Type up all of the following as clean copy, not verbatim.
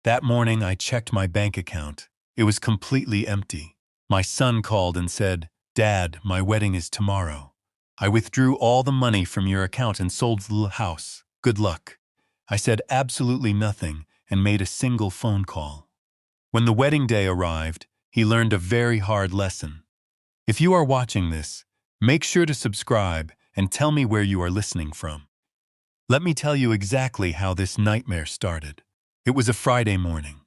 That morning, I checked my bank account. It was completely empty. My son called and said, "Dad, my wedding is tomorrow. I withdrew all the money from your account and sold the house. Good luck." I said absolutely nothing and made a single phone call. When the wedding day arrived, he learned a very hard lesson. If you are watching this, make sure to subscribe and tell me where you are listening from. Let me tell you exactly how this nightmare started. It was a Friday morning.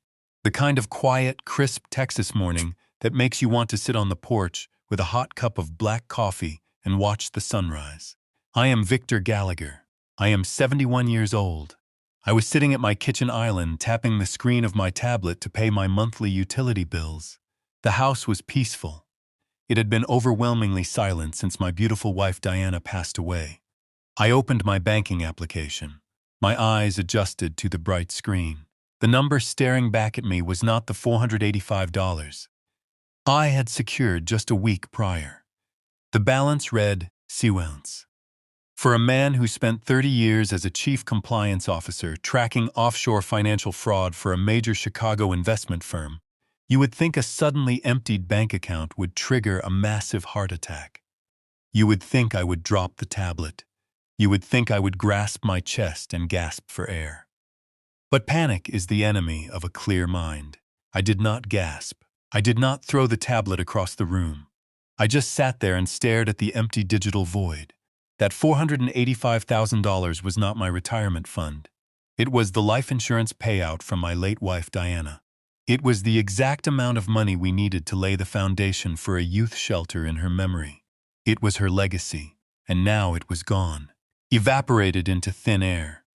The kind of quiet, crisp Texas morning that makes you want to sit on the porch with a hot cup of black coffee and watch the sunrise. I am Victor Gallagher. I am 71 years old. I was sitting at my kitchen island tapping the screen of my tablet to pay my monthly utility bills. The house was peaceful. It had been overwhelmingly silent since my beautiful wife Diana passed away. I opened my banking application. My eyes adjusted to the bright screen. The number staring back at me was not the $485 I had secured just a week prior. The balance read, "Sequence." For a man who spent 30 years as a chief compliance officer tracking offshore financial fraud for a major Chicago investment firm, you would think a suddenly emptied bank account would trigger a massive heart attack. You would think I would drop the tablet. You would think I would grasp my chest and gasp for air. But panic is the enemy of a clear mind. I did not gasp. I did not throw the tablet across the room. I just sat there and stared at the empty digital void. That $485,000 was not my retirement fund. It was the life insurance payout from my late wife Diana. It was the exact amount of money we needed to lay the foundation for a youth shelter in her memory. It was her legacy, and now it was gone, evaporated into thin air.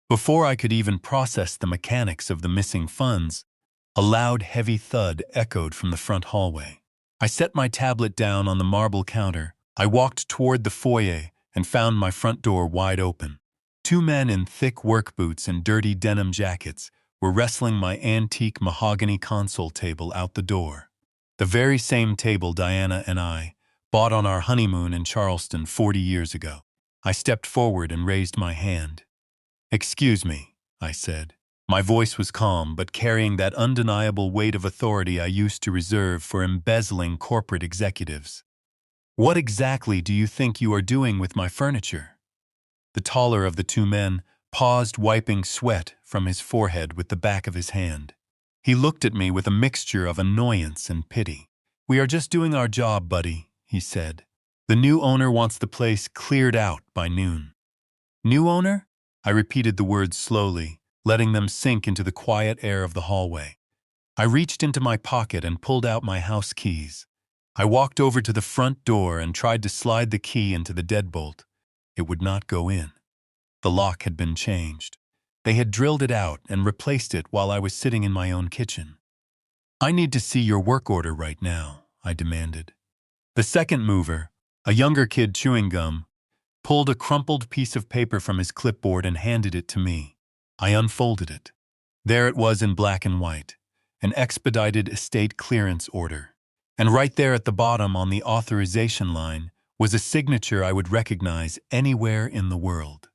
Before I could even process the mechanics of the missing funds, a loud, heavy thud echoed from the front hallway. I set my tablet down on the marble counter. I walked toward the foyer and found my front door wide open. Two men in thick work boots and dirty denim jackets were wrestling my antique mahogany console table out the door. The very same table Diana and I bought on our honeymoon in Charleston 40 years ago. I stepped forward and raised my hand. "Excuse me," I said. My voice was calm, but carrying that undeniable weight of authority I used to reserve for embezzling corporate executives. "What exactly do you think you are doing with my furniture?" The taller of the two men paused, wiping sweat from his forehead with the back of his hand. He looked at me with a mixture of annoyance and pity. "We are just doing our job, buddy," he said. "The new owner wants the place cleared out by noon." "New owner?" I repeated the words slowly, letting them sink into the quiet air of the hallway. I reached into my pocket and pulled out my house keys. I walked over to the front door and tried to slide the key into the deadbolt. It would not go in. The lock had been changed. They had drilled it out and replaced it while I was sitting in my own kitchen. "I need to see your work order right now," I demanded. The second mover, a younger kid chewing gum, pulled a crumpled piece of paper from his clipboard and handed it to me. I unfolded it. There it was in black and white, an expedited estate clearance order. And right there at the bottom on the authorization line was a signature I would recognize anywhere in the world.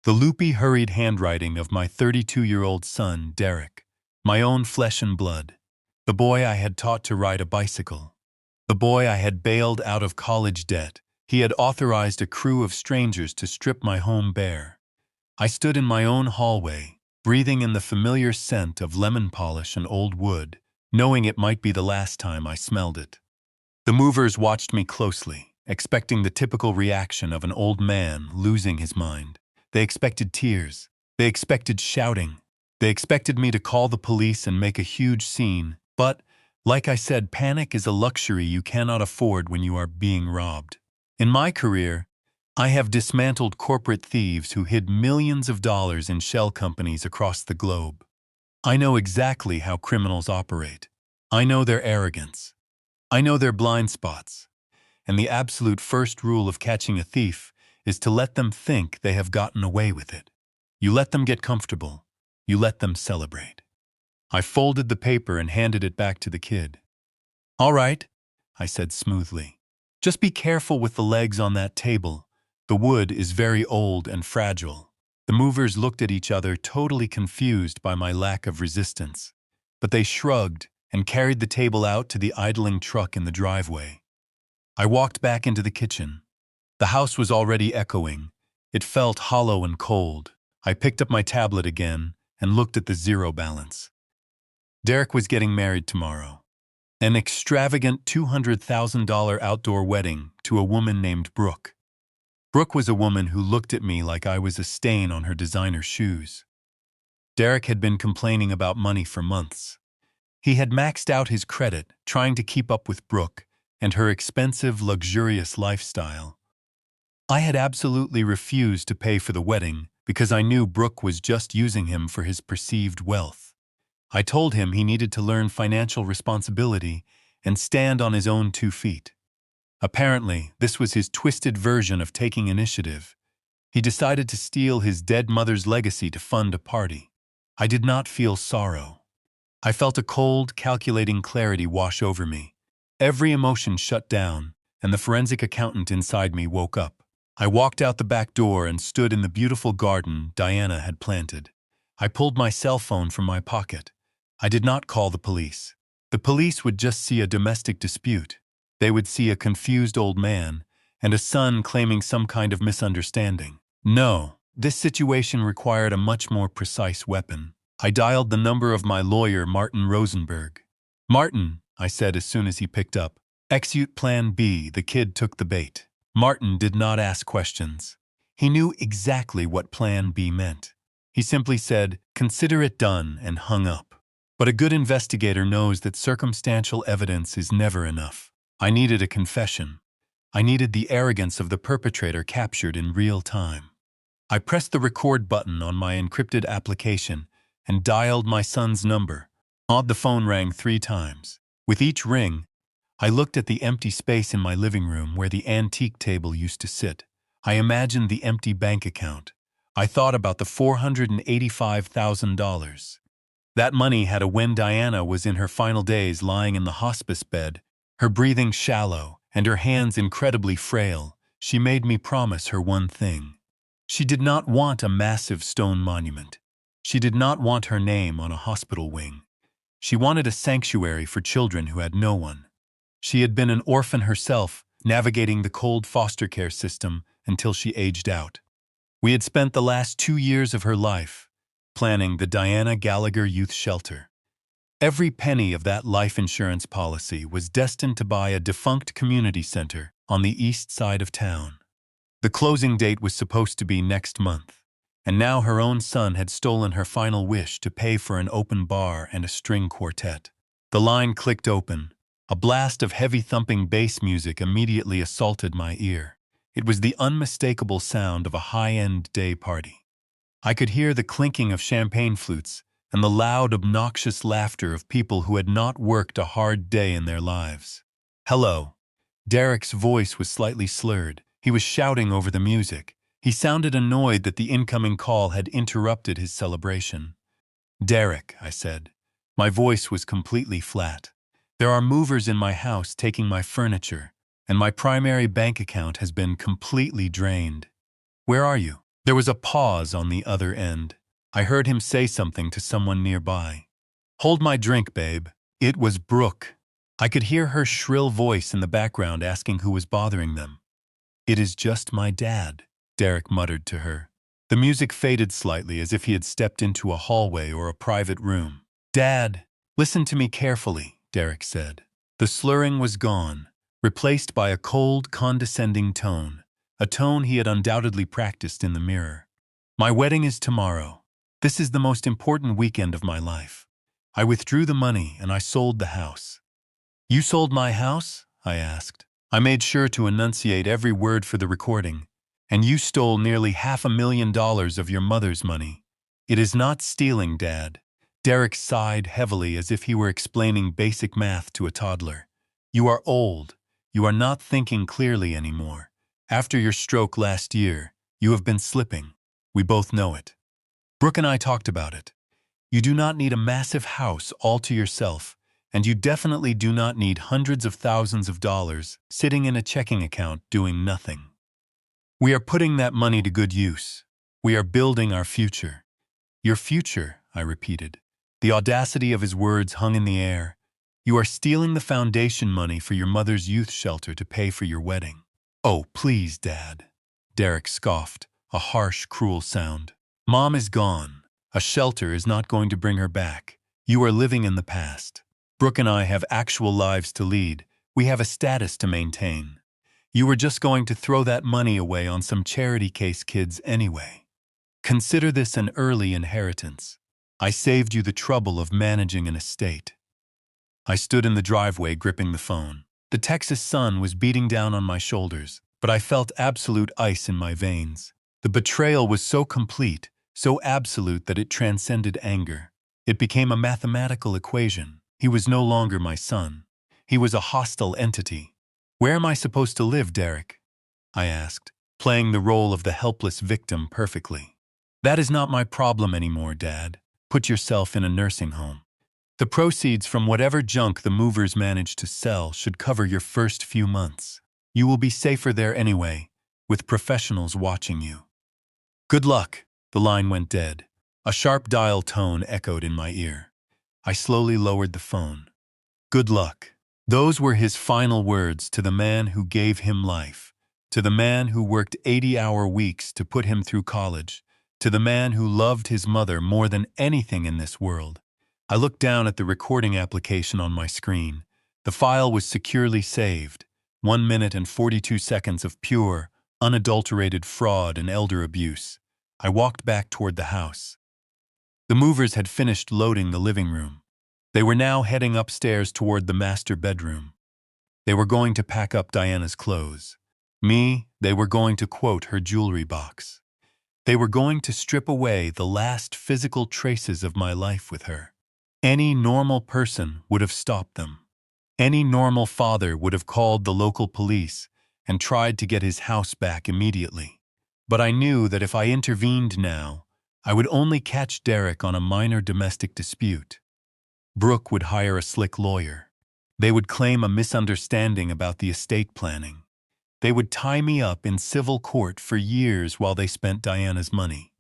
The loopy, hurried handwriting of my 32-year-old son, Derek, my own flesh and blood, the boy I had taught to ride a bicycle, the boy I had bailed out of college debt. He had authorized a crew of strangers to strip my home bare. I stood in my own hallway, breathing in the familiar scent of lemon polish and old wood, knowing it might be the last time I smelled it. The movers watched me closely, expecting the typical reaction of an old man losing his mind. They expected tears. They expected shouting. They expected me to call the police and make a huge scene. But, like I said, panic is a luxury you cannot afford when you are being robbed. In my career, I have dismantled corporate thieves who hid millions of dollars in shell companies across the globe. I know exactly how criminals operate. I know their arrogance. I know their blind spots. And the absolute first rule of catching a thief is to let them think they have gotten away with it. You let them get comfortable. You let them celebrate. I folded the paper and handed it back to the kid. "All right," I said smoothly. "Just be careful with the legs on that table. The wood is very old and fragile." The movers looked at each other, totally confused by my lack of resistance. But they shrugged and carried the table out to the idling truck in the driveway. I walked back into the kitchen. The house was already echoing. It felt hollow and cold. I picked up my tablet again and looked at the zero balance. Derek was getting married tomorrow. An extravagant $200,000 outdoor wedding to a woman named Brooke. Brooke was a woman who looked at me like I was a stain on her designer shoes. Derek had been complaining about money for months. He had maxed out his credit, trying to keep up with Brooke and her expensive, luxurious lifestyle. I had absolutely refused to pay for the wedding because I knew Brooke was just using him for his perceived wealth. I told him he needed to learn financial responsibility and stand on his own 2 feet. Apparently, this was his twisted version of taking initiative. He decided to steal his dead mother's legacy to fund a party. I did not feel sorrow. I felt a cold, calculating clarity wash over me. Every emotion shut down, and the forensic accountant inside me woke up. I walked out the back door and stood in the beautiful garden Diana had planted. I pulled my cell phone from my pocket. I did not call the police. The police would just see a domestic dispute. They would see a confused old man and a son claiming some kind of misunderstanding. No, this situation required a much more precise weapon. I dialed the number of my lawyer, Martin Rosenberg. "Martin," I said as soon as he picked up. "Execute Plan B." The kid took the bait. Martin did not ask questions. He knew exactly what Plan B meant. He simply said, "Consider it done," and hung up. But a good investigator knows that circumstantial evidence is never enough. I needed a confession. I needed the arrogance of the perpetrator captured in real time. I pressed the record button on my encrypted application and dialed my son's number. The phone rang 3 times. With each ring, I looked at the empty space in my living room where the antique table used to sit. I imagined the empty bank account. I thought about the $485,000. That money had a when Diana was in her final days lying in the hospice bed, her breathing shallow and her hands incredibly frail. She made me promise her one thing. She did not want a massive stone monument. She did not want her name on a hospital wing. She wanted a sanctuary for children who had no one. She had been an orphan herself, navigating the cold foster care system until she aged out. We had spent the last 2 years of her life planning the Diana Gallagher Youth Shelter. Every penny of that life insurance policy was destined to buy a defunct community center on the east side of town. The closing date was supposed to be next month, and now her own son had stolen her final wish to pay for an open bar and a string quartet. The line clicked open. A blast of heavy thumping bass music immediately assaulted my ear. It was the unmistakable sound of a high-end day party. I could hear the clinking of champagne flutes and the loud, obnoxious laughter of people who had not worked a hard day in their lives. "Hello." Derek's voice was slightly slurred. He was shouting over the music. He sounded annoyed that the incoming call had interrupted his celebration. "Derek," I said. My voice was completely flat. "There are movers in my house taking my furniture, and my primary bank account has been completely drained. Where are you?" There was a pause on the other end. I heard him say something to someone nearby. "Hold my drink, babe." It was Brooke. I could hear her shrill voice in the background asking who was bothering them. "It is just my dad," Derek muttered to her. The music faded slightly as if he had stepped into a hallway or a private room. "Dad, listen to me carefully," Derek said. The slurring was gone, replaced by a cold, condescending tone, a tone he had undoubtedly practiced in the mirror. "My wedding is tomorrow. This is the most important weekend of my life. I withdrew the money and I sold the house." "You sold my house?" I asked. I made sure to enunciate every word for the recording. "And you stole nearly $500,000 of your mother's money." "It is not stealing, Dad." Derek sighed heavily as if he were explaining basic math to a toddler. "You are old. You are not thinking clearly anymore. After your stroke last year, you have been slipping. We both know it. Brooke and I talked about it. You do not need a massive house all to yourself, and you definitely do not need hundreds of thousands of dollars sitting in a checking account doing nothing. We are putting that money to good use. We are building our future. Your future, I repeated. The audacity of his words hung in the air. You are stealing the foundation money for your mother's youth shelter to pay for your wedding. Oh, please, Dad. Derek scoffed, a harsh, cruel sound. Mom is gone. A shelter is not going to bring her back. You are living in the past. Brooke and I have actual lives to lead. We have a status to maintain. You were just going to throw that money away on some charity case kids anyway. Consider this an early inheritance. I saved you the trouble of managing an estate. I stood in the driveway gripping the phone. The Texas sun was beating down on my shoulders, but I felt absolute ice in my veins. The betrayal was so complete, so absolute that it transcended anger. It became a mathematical equation. He was no longer my son. He was a hostile entity. Where am I supposed to live, Derek? I asked, playing the role of the helpless victim perfectly. That is not my problem anymore, Dad. Put yourself in a nursing home. The proceeds from whatever junk the movers manage to sell should cover your first few months. You will be safer there anyway, with professionals watching you. Good luck. The line went dead. A sharp dial tone echoed in my ear. I slowly lowered the phone. Good luck. Those were his final words to the man who gave him life, to the man who worked 80-hour weeks to put him through college, to the man who loved his mother more than anything in this world. I looked down at the recording application on my screen. The file was securely saved. 1 minute and 42 seconds of pure, unadulterated fraud and elder abuse. I walked back toward the house. The movers had finished loading the living room. They were now heading upstairs toward the master bedroom. They were going to pack up Diana's clothes. Me, they were going to quote her jewelry box. They were going to strip away the last physical traces of my life with her. Any normal person would have stopped them. Any normal father would have called the local police and tried to get his house back immediately. But I knew that if I intervened now, I would only catch Derek on a minor domestic dispute. Brooke would hire a slick lawyer. They would claim a misunderstanding about the estate planning. They would tie me up in civil court for years while they spent Diana's money.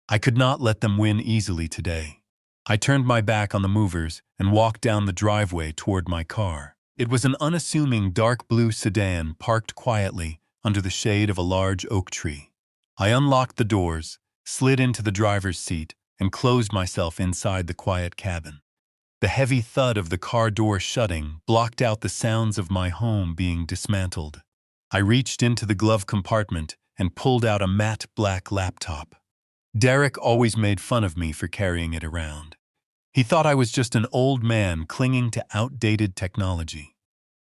I could not let them win easily today. I turned my back on the movers and walked down the driveway toward my car. It was an unassuming dark blue sedan parked quietly under the shade of a large oak tree. I unlocked the doors, slid into the driver's seat, and closed myself inside the quiet cabin. The heavy thud of the car door shutting blocked out the sounds of my home being dismantled. I reached into the glove compartment and pulled out a matte black laptop. Derek always made fun of me for carrying it around. He thought I was just an old man clinging to outdated technology.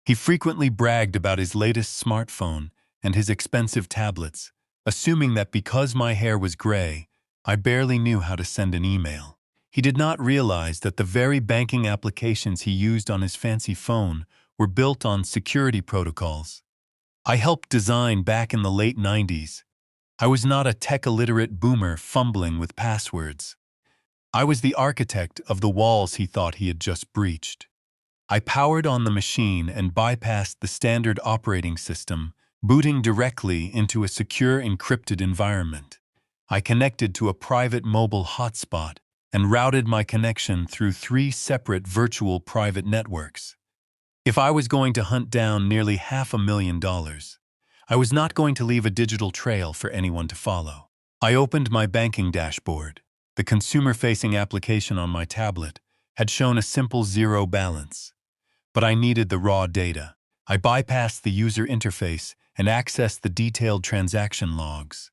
He frequently bragged about his latest smartphone and his expensive tablets, assuming that because my hair was gray, I barely knew how to send an email. He did not realize that the very banking applications he used on his fancy phone were built on security protocols. I helped design back in the late 90s. I was not a tech-illiterate boomer fumbling with passwords. I was the architect of the walls he thought he had just breached. I powered on the machine and bypassed the standard operating system, booting directly into a secure encrypted environment. I connected to a private mobile hotspot and routed my connection through 3 separate virtual private networks. If I was going to hunt down nearly $500,000, I was not going to leave a digital trail for anyone to follow. I opened my banking dashboard. The consumer-facing application on my tablet had shown a simple 0 balance. But I needed the raw data. I bypassed the user interface and accessed the detailed transaction logs.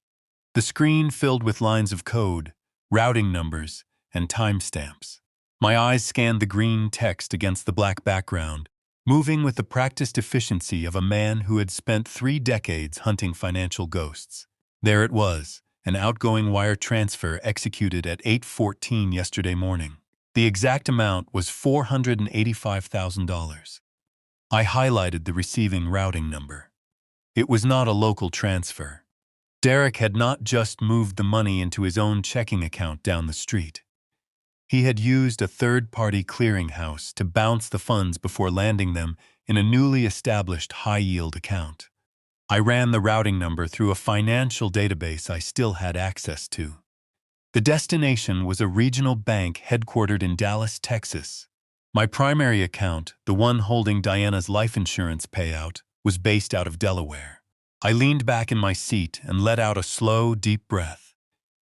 The screen filled with lines of code, routing numbers, and timestamps. My eyes scanned the green text against the black background, moving with the practiced efficiency of a man who had spent 3 decades hunting financial ghosts. There it was, an outgoing wire transfer executed at 8:14 yesterday morning. The exact amount was $485,000. I highlighted the receiving routing number. It was not a local transfer. Derek had not just moved the money into his own checking account down the street. He had used a third-party clearinghouse to bounce the funds before landing them in a newly established high-yield account. I ran the routing number through a financial database I still had access to. The destination was a regional bank headquartered in Dallas, Texas. My primary account, the one holding Diana's life insurance payout, was based out of Delaware. I leaned back in my seat and let out a slow, deep breath.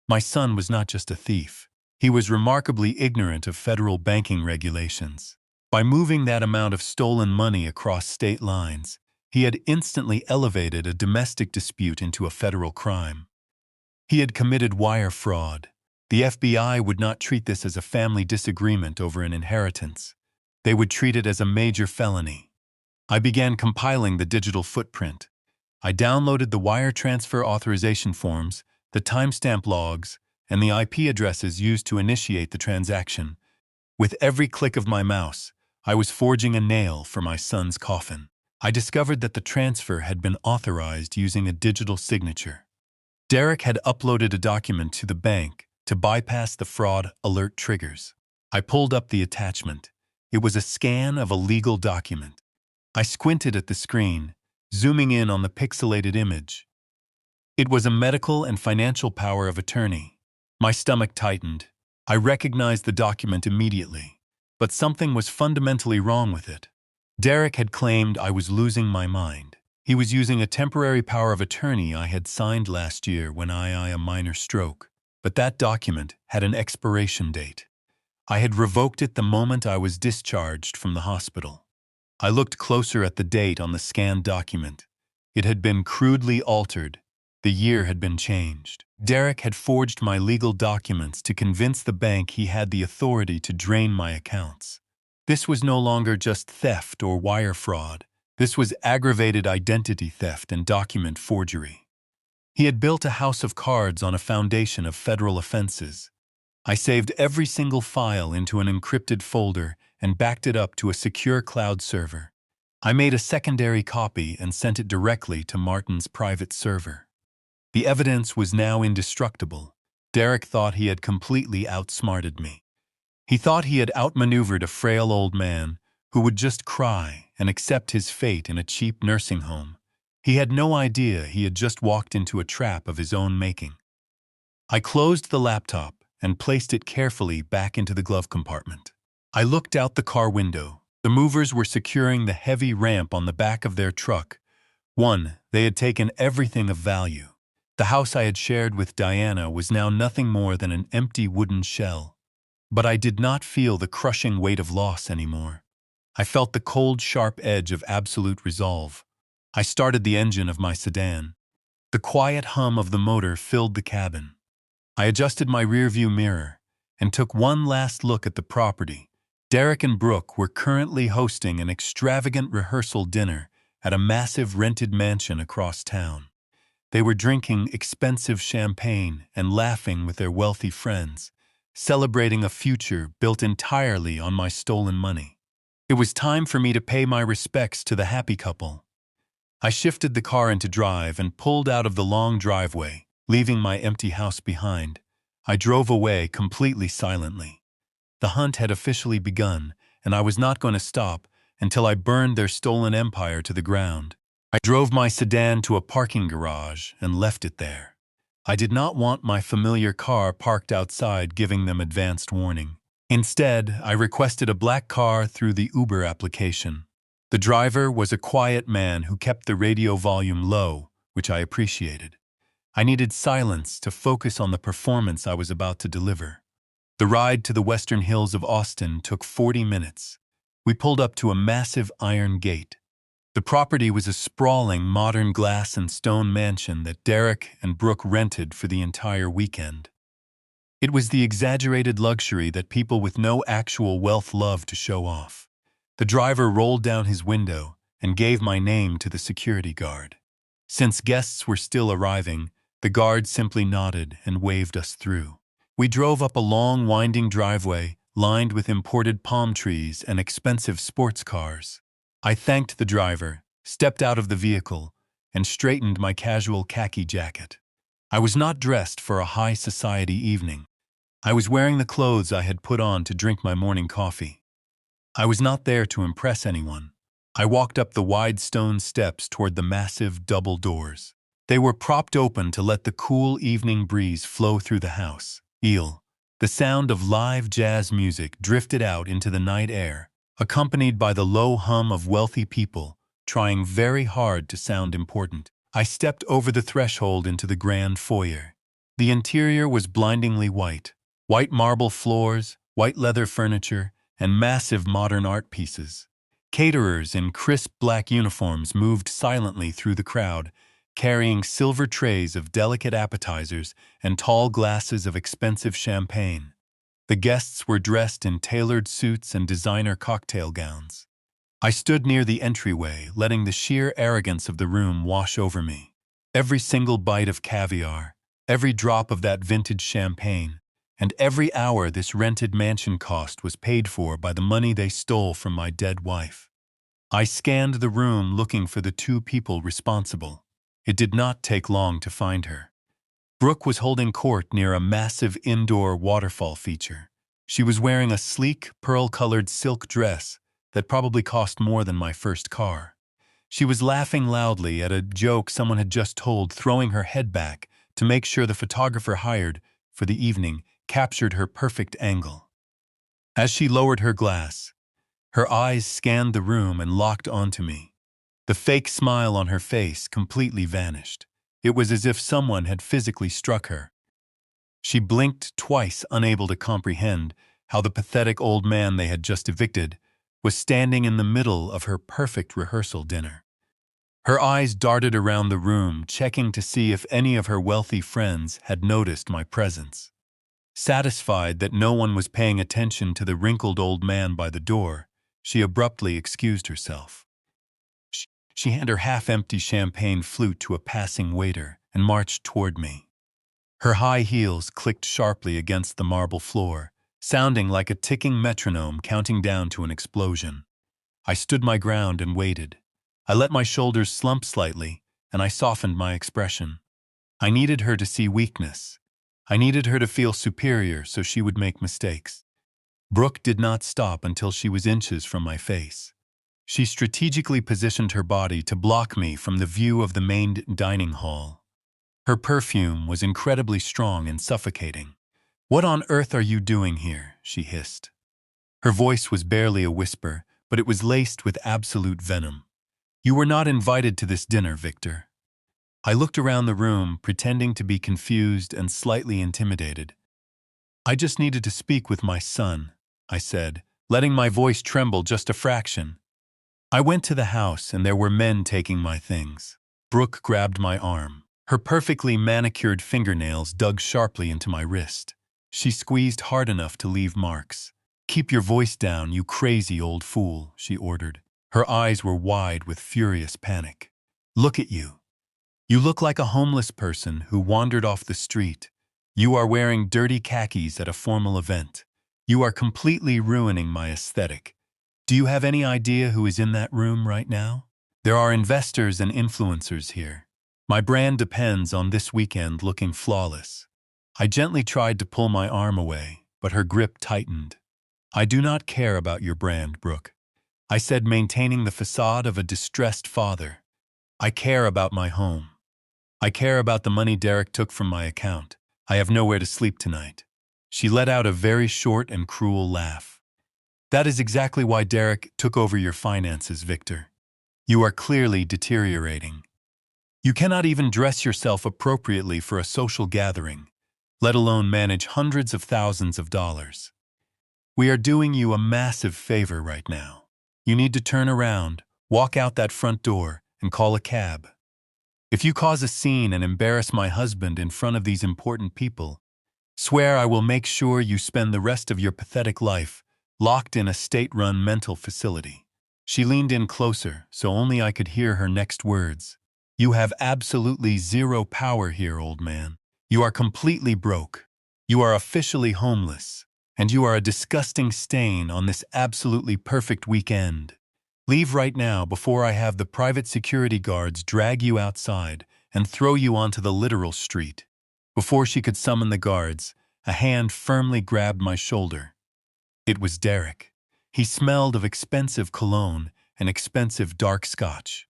My son was not just a thief. He was remarkably ignorant of federal banking regulations. By moving that amount of stolen money across state lines, he had instantly elevated a domestic dispute into a federal crime. He had committed wire fraud. The FBI would not treat this as a family disagreement over an inheritance. They would treat it as a major felony. I began compiling the digital footprint. I downloaded the wire transfer authorization forms, the timestamp logs, and the IP addresses used to initiate the transaction. With every click of my mouse, I was forging a nail for my son's coffin. I discovered that the transfer had been authorized using a digital signature. Derek had uploaded a document to the bank to bypass the fraud alert triggers. I pulled up the attachment. It was a scan of a legal document. I squinted at the screen, zooming in on the pixelated image. It was a medical and financial power of attorney. My stomach tightened. I recognized the document immediately, but something was fundamentally wrong with it. Derek had claimed I was losing my mind. He was using a temporary power of attorney I had signed last year when I had a minor stroke, but that document had an expiration date. I had revoked it the moment I was discharged from the hospital. I looked closer at the date on the scanned document. It had been crudely altered. The year had been changed. Derek had forged my legal documents to convince the bank he had the authority to drain my accounts. This was no longer just theft or wire fraud. This was aggravated identity theft and document forgery. He had built a house of cards on a foundation of federal offenses. I saved every single file into an encrypted folder and backed it up to a secure cloud server. I made a secondary copy and sent it directly to Martin's private server. The evidence was now indestructible. Derek thought he had completely outsmarted me. He thought he had outmaneuvered a frail old man who would just cry and accept his fate in a cheap nursing home. He had no idea he had just walked into a trap of his own making. I closed the laptop and placed it carefully back into the glove compartment. I looked out the car window. The movers were securing the heavy ramp on the back of their truck. They had taken everything of value. The house I had shared with Diana was now nothing more than an empty wooden shell. But I did not feel the crushing weight of loss anymore. I felt the cold, sharp edge of absolute resolve. I started the engine of my sedan. The quiet hum of the motor filled the cabin. I adjusted my rearview mirror and took one last look at the property. Derek and Brooke were currently hosting an extravagant rehearsal dinner at a massive rented mansion across town. They were drinking expensive champagne and laughing with their wealthy friends, celebrating a future built entirely on my stolen money. It was time for me to pay my respects to the happy couple. I shifted the car into drive and pulled out of the long driveway, leaving my empty house behind. I drove away completely silently. The hunt had officially begun, and I was not going to stop until I burned their stolen empire to the ground. I drove my sedan to a parking garage and left it there. I did not want my familiar car parked outside giving them advanced warning. Instead, I requested a black car through the Uber application. The driver was a quiet man who kept the radio volume low, which I appreciated. I needed silence to focus on the performance I was about to deliver. The ride to the western hills of Austin took 40 minutes. We pulled up to a massive iron gate. The property was a sprawling modern glass and stone mansion that Derek and Brooke rented for the entire weekend. It was the exaggerated luxury that people with no actual wealth love to show off. The driver rolled down his window and gave my name to the security guard. Since guests were still arriving, the guard simply nodded and waved us through. We drove up a long, winding driveway lined with imported palm trees and expensive sports cars. I thanked the driver, stepped out of the vehicle, and straightened my casual khaki jacket. I was not dressed for a high society evening. I was wearing the clothes I had put on to drink my morning coffee. I was not there to impress anyone. I walked up the wide stone steps toward the massive double doors. They were propped open to let the cool evening breeze flow through the house. The sound of live jazz music drifted out into the night air, accompanied by the low hum of wealthy people trying very hard to sound important. I stepped over the threshold into the grand foyer. The interior was blindingly white. White marble floors, white leather furniture, and massive modern art pieces. Caterers in crisp black uniforms moved silently through the crowd, carrying silver trays of delicate appetizers and tall glasses of expensive champagne. The guests were dressed in tailored suits and designer cocktail gowns. I stood near the entryway, letting the sheer arrogance of the room wash over me. Every single bite of caviar, every drop of that vintage champagne, and every hour this rented mansion cost was paid for by the money they stole from my dead wife. I scanned the room looking for the two people responsible. It did not take long to find her. Brooke was holding court near a massive indoor waterfall feature. She was wearing a sleek, pearl-colored silk dress that probably cost more than my first car. She was laughing loudly at a joke someone had just told, throwing her head back to make sure the photographer hired for the evening captured her perfect angle. As she lowered her glass, her eyes scanned the room and locked onto me. The fake smile on her face completely vanished. It was as if someone had physically struck her. She blinked twice, unable to comprehend how the pathetic old man they had just evicted was standing in the middle of her perfect rehearsal dinner. Her eyes darted around the room, checking to see if any of her wealthy friends had noticed my presence. Satisfied that no one was paying attention to the wrinkled old man by the door, she abruptly excused herself. She handed her half-empty champagne flute to a passing waiter and marched toward me. Her high heels clicked sharply against the marble floor, sounding like a ticking metronome counting down to an explosion. I stood my ground and waited. I let my shoulders slump slightly, and I softened my expression. I needed her to see weakness. I needed her to feel superior so she would make mistakes. Brooke did not stop until she was inches from my face. She strategically positioned her body to block me from the view of the main dining hall. Her perfume was incredibly strong and suffocating. "What on earth are you doing here?" she hissed. Her voice was barely a whisper, but it was laced with absolute venom. "You were not invited to this dinner, Victor." I looked around the room, pretending to be confused and slightly intimidated. "I just needed to speak with my son," I said, letting my voice tremble just a fraction. I went to the house and there were men taking my things. Brooke grabbed my arm. Her perfectly manicured fingernails dug sharply into my wrist. She squeezed hard enough to leave marks. "Keep your voice down, you crazy old fool," she ordered. Her eyes were wide with furious panic. "Look at you. You look like a homeless person who wandered off the street. You are wearing dirty khakis at a formal event. You are completely ruining my aesthetic. Do you have any idea who is in that room right now? There are investors and influencers here. My brand depends on this weekend looking flawless." I gently tried to pull my arm away, but her grip tightened. "I do not care about your brand, Brooke," I said, maintaining the facade of a distressed father. "I care about my home. I care about the money Derek took from my account. I have nowhere to sleep tonight." She let out a very short and cruel laugh. "That is exactly why Derek took over your finances, Victor. You are clearly deteriorating. You cannot even dress yourself appropriately for a social gathering, let alone manage hundreds of thousands of dollars. We are doing you a massive favor right now. You need to turn around, walk out that front door, and call a cab. If you cause a scene and embarrass my husband in front of these important people, swear I will make sure you spend the rest of your pathetic life locked in a state-run mental facility." She leaned in closer so only I could hear her next words. "You have absolutely zero power here, old man. You are completely broke. You are officially homeless. And you are a disgusting stain on this absolutely perfect weekend. Leave right now before I have the private security guards drag you outside and throw you onto the literal street." Before she could summon the guards, a hand firmly grabbed my shoulder. It was Derek. He smelled of expensive cologne and expensive dark scotch.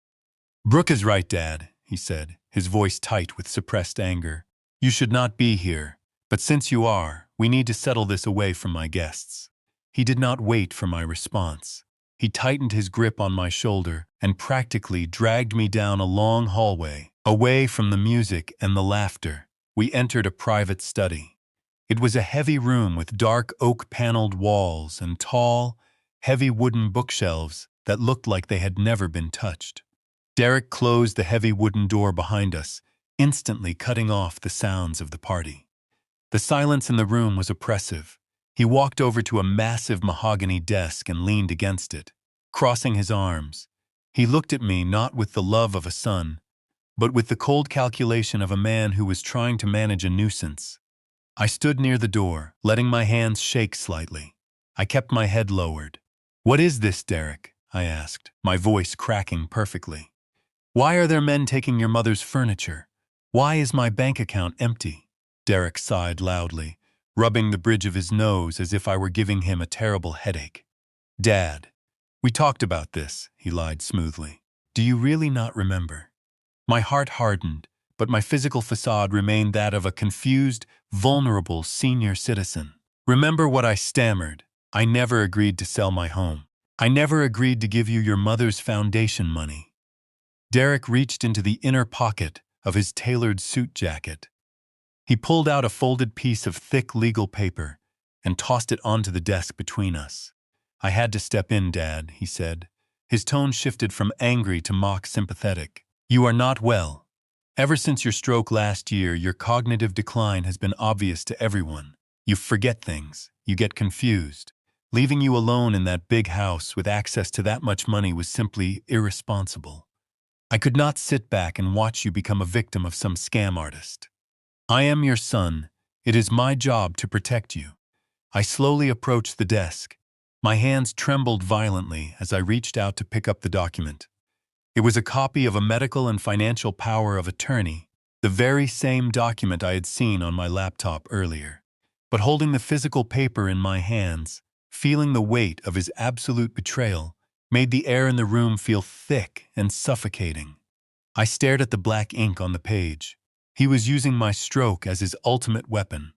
"Brooke is right, Dad," he said, his voice tight with suppressed anger. "You should not be here, but since you are, we need to settle this away from my guests." He did not wait for my response. He tightened his grip on my shoulder and practically dragged me down a long hallway, away from the music and the laughter. We entered a private study. It was a heavy room with dark oak-paneled walls and tall, heavy wooden bookshelves that looked like they had never been touched. Derek closed the heavy wooden door behind us, instantly cutting off the sounds of the party. The silence in the room was oppressive. He walked over to a massive mahogany desk and leaned against it, crossing his arms. He looked at me not with the love of a son, but with the cold calculation of a man who was trying to manage a nuisance. I stood near the door, letting my hands shake slightly. I kept my head lowered. "What is this, Derek?" I asked, my voice cracking perfectly. "Why are there men taking your mother's furniture? Why is my bank account empty?" Derek sighed loudly, rubbing the bridge of his nose as if I were giving him a terrible headache. "Dad, we talked about this," he lied smoothly. "Do you really not remember?" My heart hardened, but my physical facade remained that of a confused, vulnerable senior citizen. "Remember what I stammered. I never agreed to sell my home. I never agreed to give you your mother's foundation money." Derek reached into the inner pocket of his tailored suit jacket. He pulled out a folded piece of thick legal paper and tossed it onto the desk between us. "I had to step in, Dad," he said. His tone shifted from angry to mock sympathetic. "You are not well. Ever since your stroke last year, your cognitive decline has been obvious to everyone. You forget things. You get confused. Leaving you alone in that big house with access to that much money was simply irresponsible. I could not sit back and watch you become a victim of some scam artist. I am your son. It is my job to protect you." I slowly approached the desk. My hands trembled violently as I reached out to pick up the document. It was a copy of a medical and financial power of attorney, the very same document I had seen on my laptop earlier. But holding the physical paper in my hands, feeling the weight of his absolute betrayal, made the air in the room feel thick and suffocating. I stared at the black ink on the page. He was using my stroke as his ultimate weapon.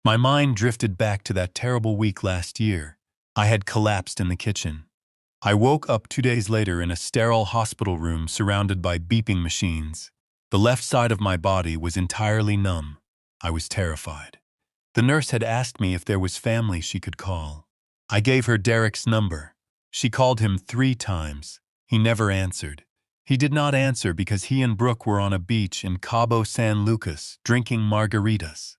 My mind drifted back to that terrible week last year. I had collapsed in the kitchen. I woke up 2 days later in a sterile hospital room surrounded by beeping machines. The left side of my body was entirely numb. I was terrified. The nurse had asked me if there was family she could call. I gave her Derek's number. She called him 3 times. He never answered. He did not answer because he and Brooke were on a beach in Cabo San Lucas drinking margaritas.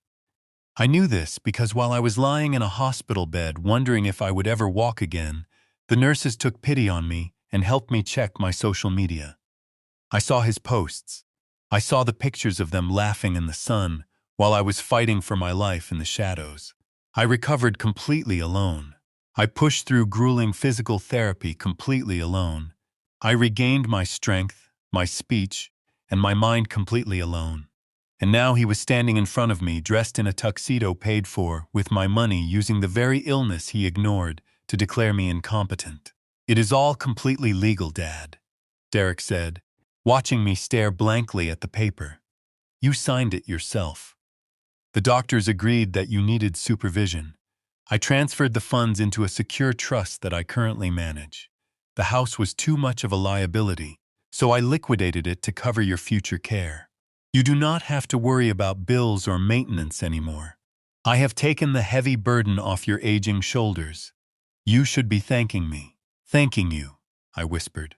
I knew this because while I was lying in a hospital bed wondering if I would ever walk again, the nurses took pity on me and helped me check my social media. I saw his posts. I saw the pictures of them laughing in the sun while I was fighting for my life in the shadows. I recovered completely alone. I pushed through grueling physical therapy completely alone. I regained my strength, my speech, and my mind completely alone. And now he was standing in front of me, dressed in a tuxedo paid for with my money, using the very illness he ignored to declare me incompetent. "It is all completely legal, Dad," Derek said, watching me stare blankly at the paper. "You signed it yourself. The doctors agreed that you needed supervision. I transferred the funds into a secure trust that I currently manage. The house was too much of a liability, so I liquidated it to cover your future care. You do not have to worry about bills or maintenance anymore. I have taken the heavy burden off your aging shoulders. You should be thanking me." "Thanking you," I whispered.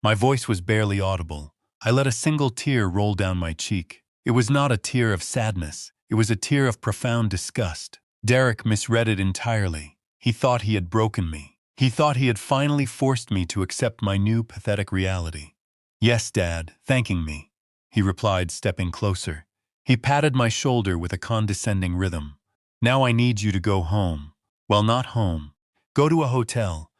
My voice was barely audible. I let a single tear roll down my cheek. It was not a tear of sadness. It was a tear of profound disgust. Derek misread it entirely. He thought he had broken me. He thought he had finally forced me to accept my new pathetic reality. "Yes, Dad, thanking me," he replied, stepping closer. He patted my shoulder with a condescending rhythm. "Now I need you to go home. Well, not home. Go to a hotel.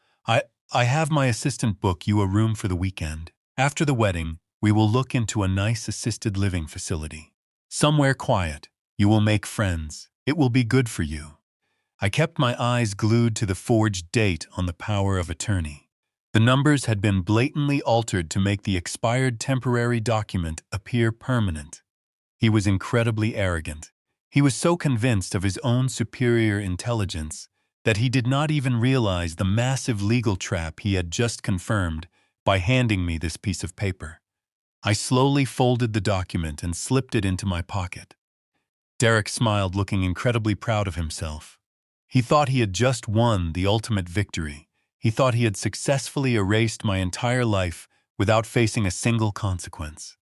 I have my assistant book you a room for the weekend. After the wedding, we will look into a nice assisted living facility. Somewhere quiet. You will make friends. It will be good for you." I kept my eyes glued to the forged date on the power of attorney. The numbers had been blatantly altered to make the expired temporary document appear permanent. He was incredibly arrogant. He was so convinced of his own superior intelligence that he did not even realize the massive legal trap he had just confirmed by handing me this piece of paper. I slowly folded the document and slipped it into my pocket. Derek smiled, looking incredibly proud of himself. He thought he had just won the ultimate victory. He thought he had successfully erased my entire life without facing a single consequence.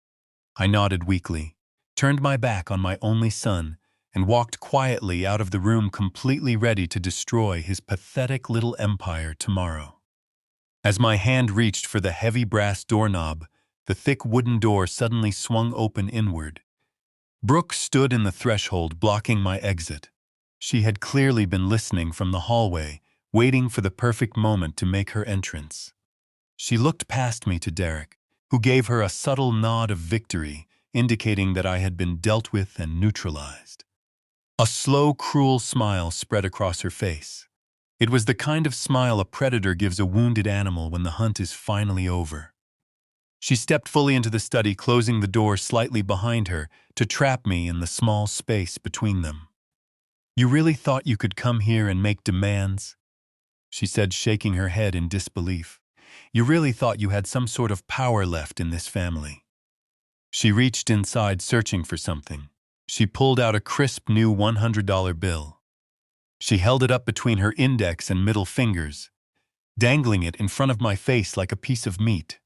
I nodded weakly, turned my back on my only son, and walked quietly out of the room, completely ready to destroy his pathetic little empire tomorrow. As my hand reached for the heavy brass doorknob, the thick wooden door suddenly swung open inward. Brooke stood in the threshold, blocking my exit. She had clearly been listening from the hallway, waiting for the perfect moment to make her entrance. She looked past me to Derek, who gave her a subtle nod of victory, indicating that I had been dealt with and neutralized. A slow, cruel smile spread across her face. It was the kind of smile a predator gives a wounded animal when the hunt is finally over. She stepped fully into the study, closing the door slightly behind her to trap me in the small space between them. "You really thought you could come here and make demands?" she said, shaking her head in disbelief. "You really thought you had some sort of power left in this family?" She reached inside, searching for something. She pulled out a crisp new $100 bill. She held it up between her index and middle fingers, dangling it in front of my face like a piece of meat.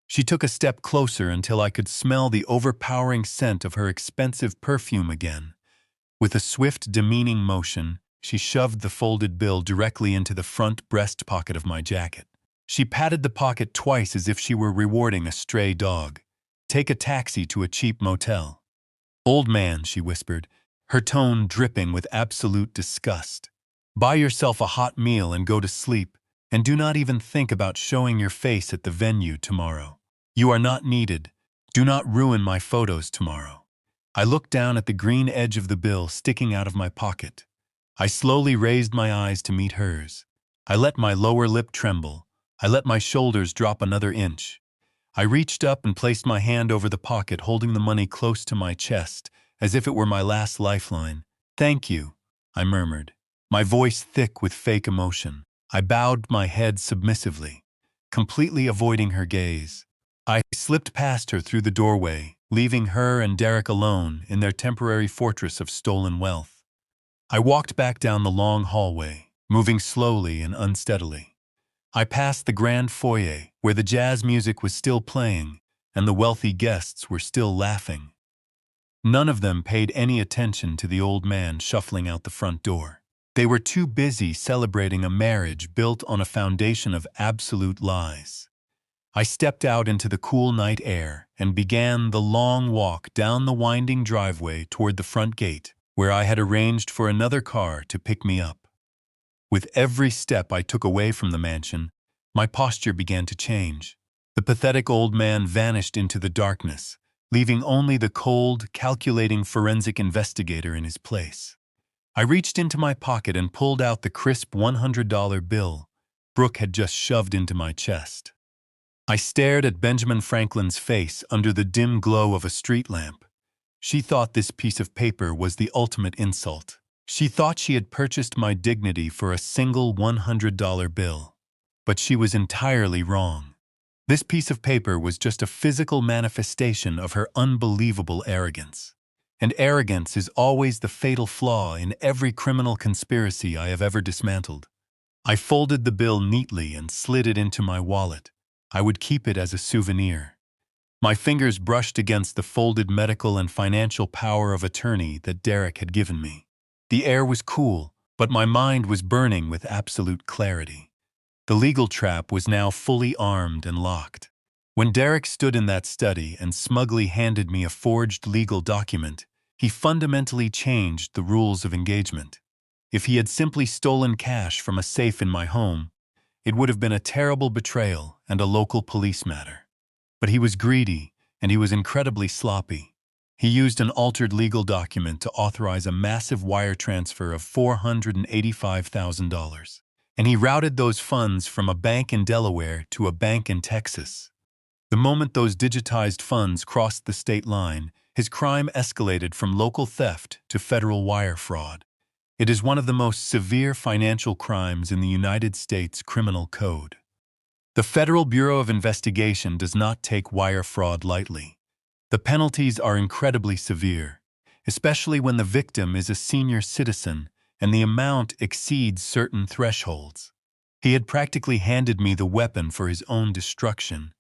She took a step closer until I could smell the overpowering scent of her expensive perfume again. With a swift, demeaning motion, she shoved the folded bill directly into the front breast pocket of my jacket. She patted the pocket twice as if she were rewarding a stray dog. "Take a taxi to a cheap motel." "Old man," she whispered, her tone dripping with absolute disgust. "Buy yourself a hot meal and go to sleep, and do not even think about showing your face at the venue tomorrow. You are not needed. Do not ruin my photos tomorrow." I looked down at the green edge of the bill sticking out of my pocket. I slowly raised my eyes to meet hers. I let my lower lip tremble. I let my shoulders drop another inch. I reached up and placed my hand over the pocket, holding the money close to my chest, as if it were my last lifeline. "Thank you," I murmured, my voice thick with fake emotion. I bowed my head submissively, completely avoiding her gaze. I slipped past her through the doorway, leaving her and Derek alone in their temporary fortress of stolen wealth. I walked back down the long hallway, moving slowly and unsteadily. I passed the grand foyer, where the jazz music was still playing and the wealthy guests were still laughing. None of them paid any attention to the old man shuffling out the front door. They were too busy celebrating a marriage built on a foundation of absolute lies. I stepped out into the cool night air and began the long walk down the winding driveway toward the front gate, where I had arranged for another car to pick me up. With every step I took away from the mansion, my posture began to change. The pathetic old man vanished into the darkness, leaving only the cold, calculating forensic investigator in his place. I reached into my pocket and pulled out the crisp $100 bill Brooke had just shoved into my chest. I stared at Benjamin Franklin's face under the dim glow of a street lamp. She thought this piece of paper was the ultimate insult. She thought she had purchased my dignity for a single $100 bill. But she was entirely wrong. This piece of paper was just a physical manifestation of her unbelievable arrogance. And arrogance is always the fatal flaw in every criminal conspiracy I have ever dismantled. I folded the bill neatly and slid it into my wallet. I would keep it as a souvenir. My fingers brushed against the folded medical and financial power of attorney that Derek had given me. The air was cool, but my mind was burning with absolute clarity. The legal trap was now fully armed and locked. When Derek stood in that study and smugly handed me a forged legal document, he fundamentally changed the rules of engagement. If he had simply stolen cash from a safe in my home, it would have been a terrible betrayal and a local police matter. But he was greedy, and he was incredibly sloppy. He used an altered legal document to authorize a massive wire transfer of $485,000. and he routed those funds from a bank in Delaware to a bank in Texas. The moment those digitized funds crossed the state line, his crime escalated from local theft to federal wire fraud. It is one of the most severe financial crimes in the United States Criminal Code. The Federal Bureau of Investigation does not take wire fraud lightly. The penalties are incredibly severe, especially when the victim is a senior citizen and the amount exceeds certain thresholds. He had practically handed me the weapon for his own destruction.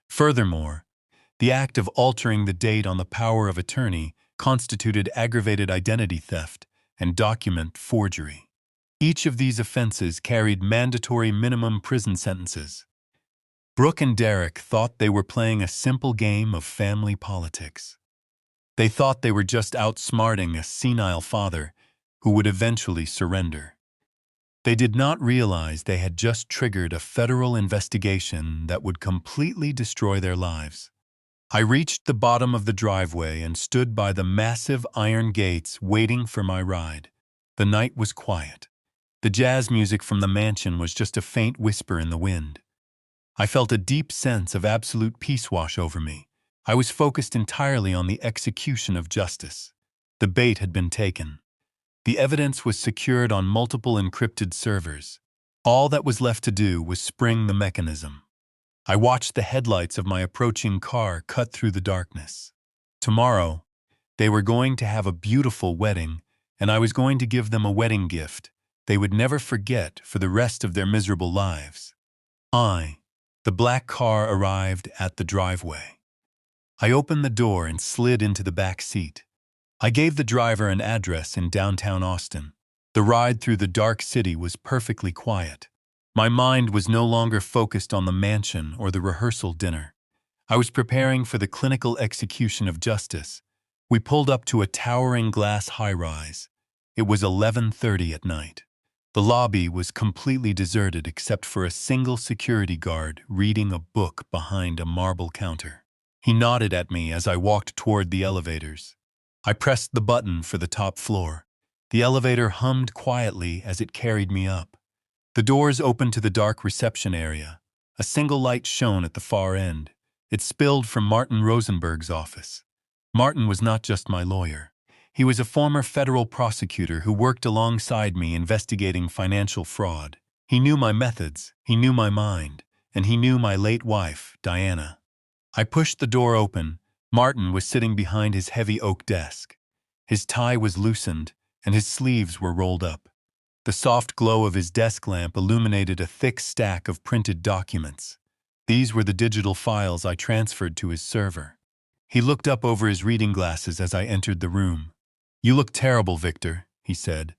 Furthermore, the act of altering the date on the power of attorney constituted aggravated identity theft and document forgery. Each of these offenses carried mandatory minimum prison sentences. Brooke and Derek thought they were playing a simple game of family politics. They thought they were just outsmarting a senile father who would eventually surrender. They did not realize they had just triggered a federal investigation that would completely destroy their lives. I reached the bottom of the driveway and stood by the massive iron gates waiting for my ride. The night was quiet. The jazz music from the mansion was just a faint whisper in the wind. I felt a deep sense of absolute peace wash over me. I was focused entirely on the execution of justice. The bait had been taken. The evidence was secured on multiple encrypted servers. All that was left to do was spring the mechanism. I watched the headlights of my approaching car cut through the darkness. Tomorrow, they were going to have a beautiful wedding, and I was going to give them a wedding gift they would never forget for the rest of their miserable lives. The black car arrived at the driveway. I opened the door and slid into the back seat. I gave the driver an address in downtown Austin. The ride through the dark city was perfectly quiet. My mind was no longer focused on the mansion or the rehearsal dinner. I was preparing for the clinical execution of justice. We pulled up to a towering glass high-rise. It was 11:30 at night. The lobby was completely deserted except for a single security guard reading a book behind a marble counter. He nodded at me as I walked toward the elevators. I pressed the button for the top floor. The elevator hummed quietly as it carried me up. The doors opened to the dark reception area. A single light shone at the far end. It spilled from Martin Rosenberg's office. Martin was not just my lawyer. He was a former federal prosecutor who worked alongside me investigating financial fraud. He knew my methods, he knew my mind, and he knew my late wife, Diana. I pushed the door open. Martin was sitting behind his heavy oak desk. His tie was loosened, and his sleeves were rolled up. The soft glow of his desk lamp illuminated a thick stack of printed documents. These were the digital files I transferred to his server. He looked up over his reading glasses as I entered the room. "You look terrible, Victor," he said.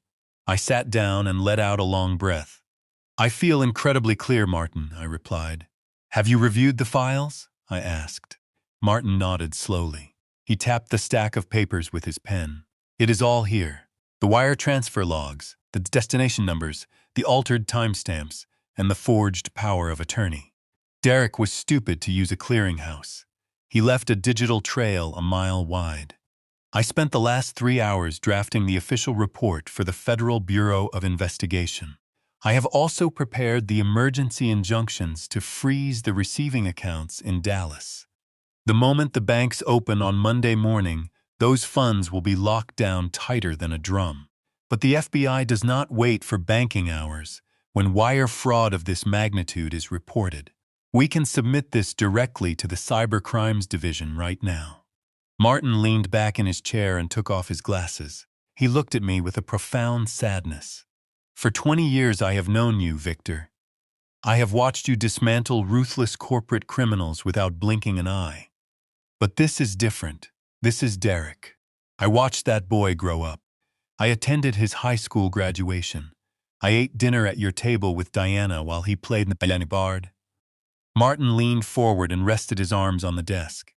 I sat down and let out a long breath. "I feel incredibly clear, Martin," I replied. "Have you reviewed the files?" I asked. Martin nodded slowly. He tapped the stack of papers with his pen. "It is all here. The wire transfer logs, the destination numbers, the altered timestamps, and the forged power of attorney. Derek was stupid to use a clearinghouse. He left a digital trail a mile wide. I spent the last 3 hours drafting the official report for the Federal Bureau of Investigation. I have also prepared the emergency injunctions to freeze the receiving accounts in Dallas. The moment the banks open on Monday morning, those funds will be locked down tighter than a drum. But the FBI does not wait for banking hours when wire fraud of this magnitude is reported. We can submit this directly to the Cybercrimes Division right now." Martin leaned back in his chair and took off his glasses. He looked at me with a profound sadness. "For 20 years I have known you, Victor. I have watched you dismantle ruthless corporate criminals without blinking an eye. But this is different. This is Derek. I watched that boy grow up. I attended his high school graduation. I ate dinner at your table with Diana while he played the piano bard." Martin leaned forward and rested his arms on the desk.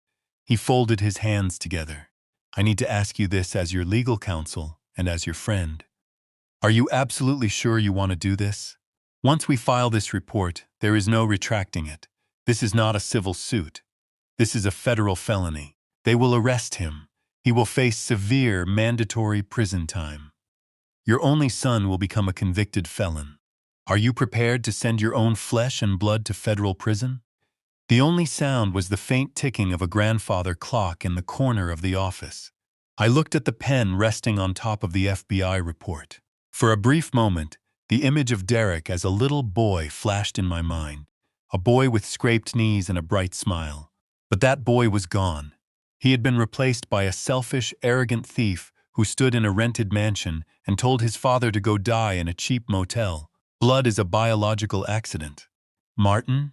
He folded his hands together. "I need to ask you this as your legal counsel and as your friend. Are you absolutely sure you want to do this? Once we file this report, there is no retracting it. This is not a civil suit. This is a federal felony. They will arrest him. He will face severe mandatory prison time. Your only son will become a convicted felon. Are you prepared to send your own flesh and blood to federal prison? The only sound was the faint ticking of a grandfather clock in the corner of the office. I looked at the pen resting on top of the FBI report. For a brief moment, the image of Derek as a little boy flashed in my mind, a boy with scraped knees and a bright smile. But that boy was gone. He had been replaced by a selfish, arrogant thief who stood in a rented mansion and told his father to go die in a cheap motel. Blood is a biological accident. Martin,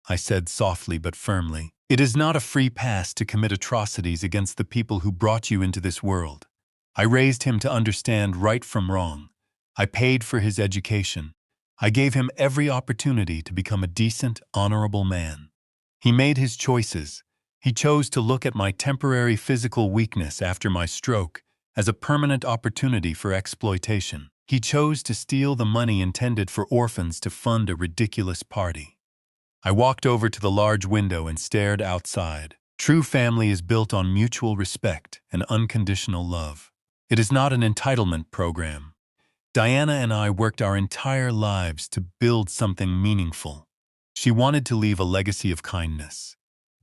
I said softly but firmly, it is not a free pass to commit atrocities against the people who brought you into this world. I raised him to understand right from wrong. I paid for his education. I gave him every opportunity to become a decent, honorable man. He made his choices. He chose to look at my temporary physical weakness after my stroke as a permanent opportunity for exploitation. He chose to steal the money intended for orphans to fund a ridiculous party. I walked over to the large window and stared outside. True family is built on mutual respect and unconditional love. It is not an entitlement program. Diana and I worked our entire lives to build something meaningful. She wanted to leave a legacy of kindness.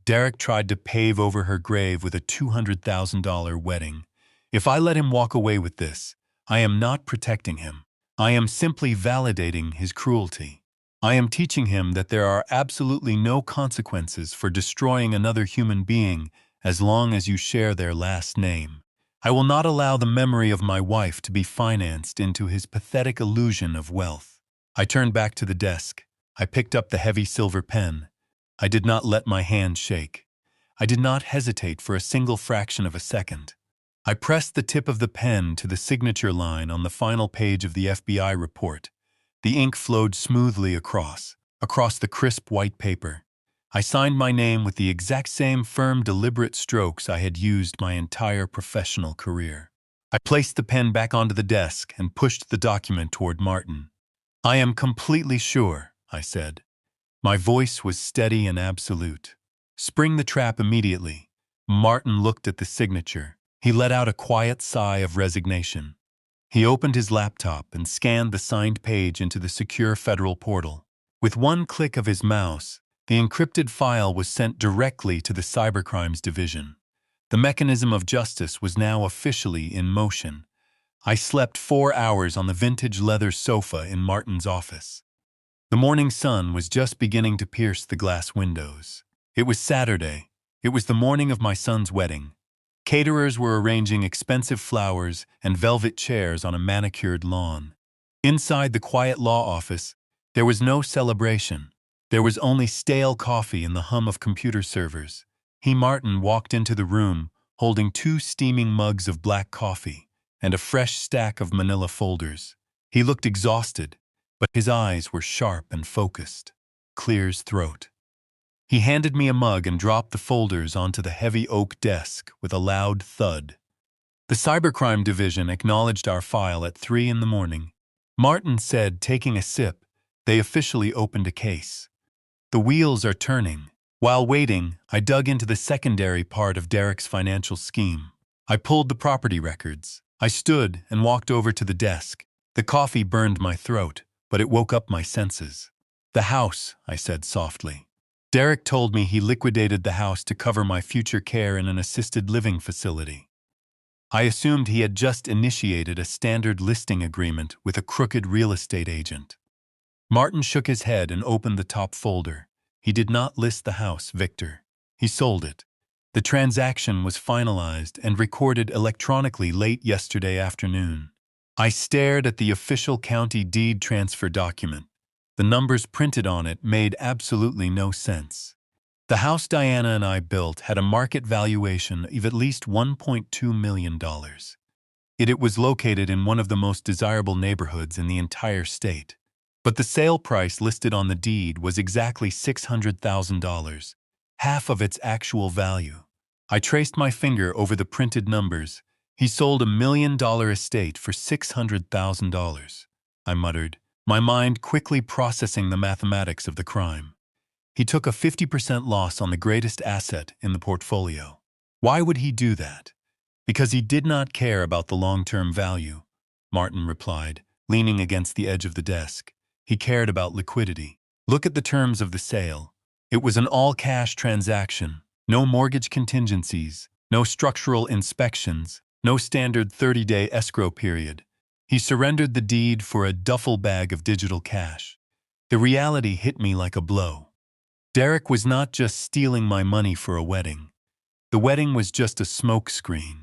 Derek tried to pave over her grave with a $200,000 wedding. If I let him walk away with this, I am not protecting him. I am simply validating his cruelty. I am teaching him that there are absolutely no consequences for destroying another human being as long as you share their last name. I will not allow the memory of my wife to be financed into his pathetic illusion of wealth. I turned back to the desk. I picked up the heavy silver pen. I did not let my hand shake. I did not hesitate for a single fraction of a second. I pressed the tip of the pen to the signature line on the final page of the FBI report. The ink flowed smoothly across the crisp white paper. I signed my name with the exact same firm, deliberate strokes I had used my entire professional career. I placed the pen back onto the desk and pushed the document toward Martin. I am completely sure, I said. My voice was steady and absolute. Spring the trap immediately. Martin looked at the signature. He let out a quiet sigh of resignation. He opened his laptop and scanned the signed page into the secure federal portal. With one click of his mouse, the encrypted file was sent directly to the Cybercrimes Division. The mechanism of justice was now officially in motion. I slept 4 hours on the vintage leather sofa in Martin's office. The morning sun was just beginning to pierce the glass windows. It was Saturday. It was the morning of my son's wedding. Caterers were arranging expensive flowers and velvet chairs on a manicured lawn. Inside the quiet law office, there was no celebration. There was only stale coffee and the hum of computer servers. Martin walked into the room, holding 2 steaming mugs of black coffee and a fresh stack of manila folders. He looked exhausted, but his eyes were sharp and focused. Clear as throat. He handed me a mug and dropped the folders onto the heavy oak desk with a loud thud. The Cybercrime Division acknowledged our file at 3 in the morning. Martin said, taking a sip, they officially opened a case. The wheels are turning. While waiting, I dug into the secondary part of Derek's financial scheme. I pulled the property records. I stood and walked over to the desk. The coffee burned my throat, but it woke up my senses. The house, I said softly. Derek told me he liquidated the house to cover my future care in an assisted living facility. I assumed he had just initiated a standard listing agreement with a crooked real estate agent. Martin shook his head and opened the top folder. He did not list the house, Victor. He sold it. The transaction was finalized and recorded electronically late yesterday afternoon. I stared at the official county deed transfer document. The numbers printed on it made absolutely no sense. The house Diana and I built had a market valuation of at least $1.2 million. It was located in one of the most desirable neighborhoods in the entire state. But the sale price listed on the deed was exactly $600,000, half of its actual value. I traced my finger over the printed numbers. He sold $1 million estate for $600,000, I muttered, my mind quickly processing the mathematics of the crime. He took a 50% loss on the greatest asset in the portfolio. Why would he do that? Because he did not care about the long-term value, Martin replied, leaning against the edge of the desk. He cared about liquidity. Look at the terms of the sale. It was an all-cash transaction. No mortgage contingencies, no structural inspections, no standard 30-day escrow period. He surrendered the deed for a duffel bag of digital cash. The reality hit me like a blow. Derek was not just stealing my money for a wedding. The wedding was just a smokescreen.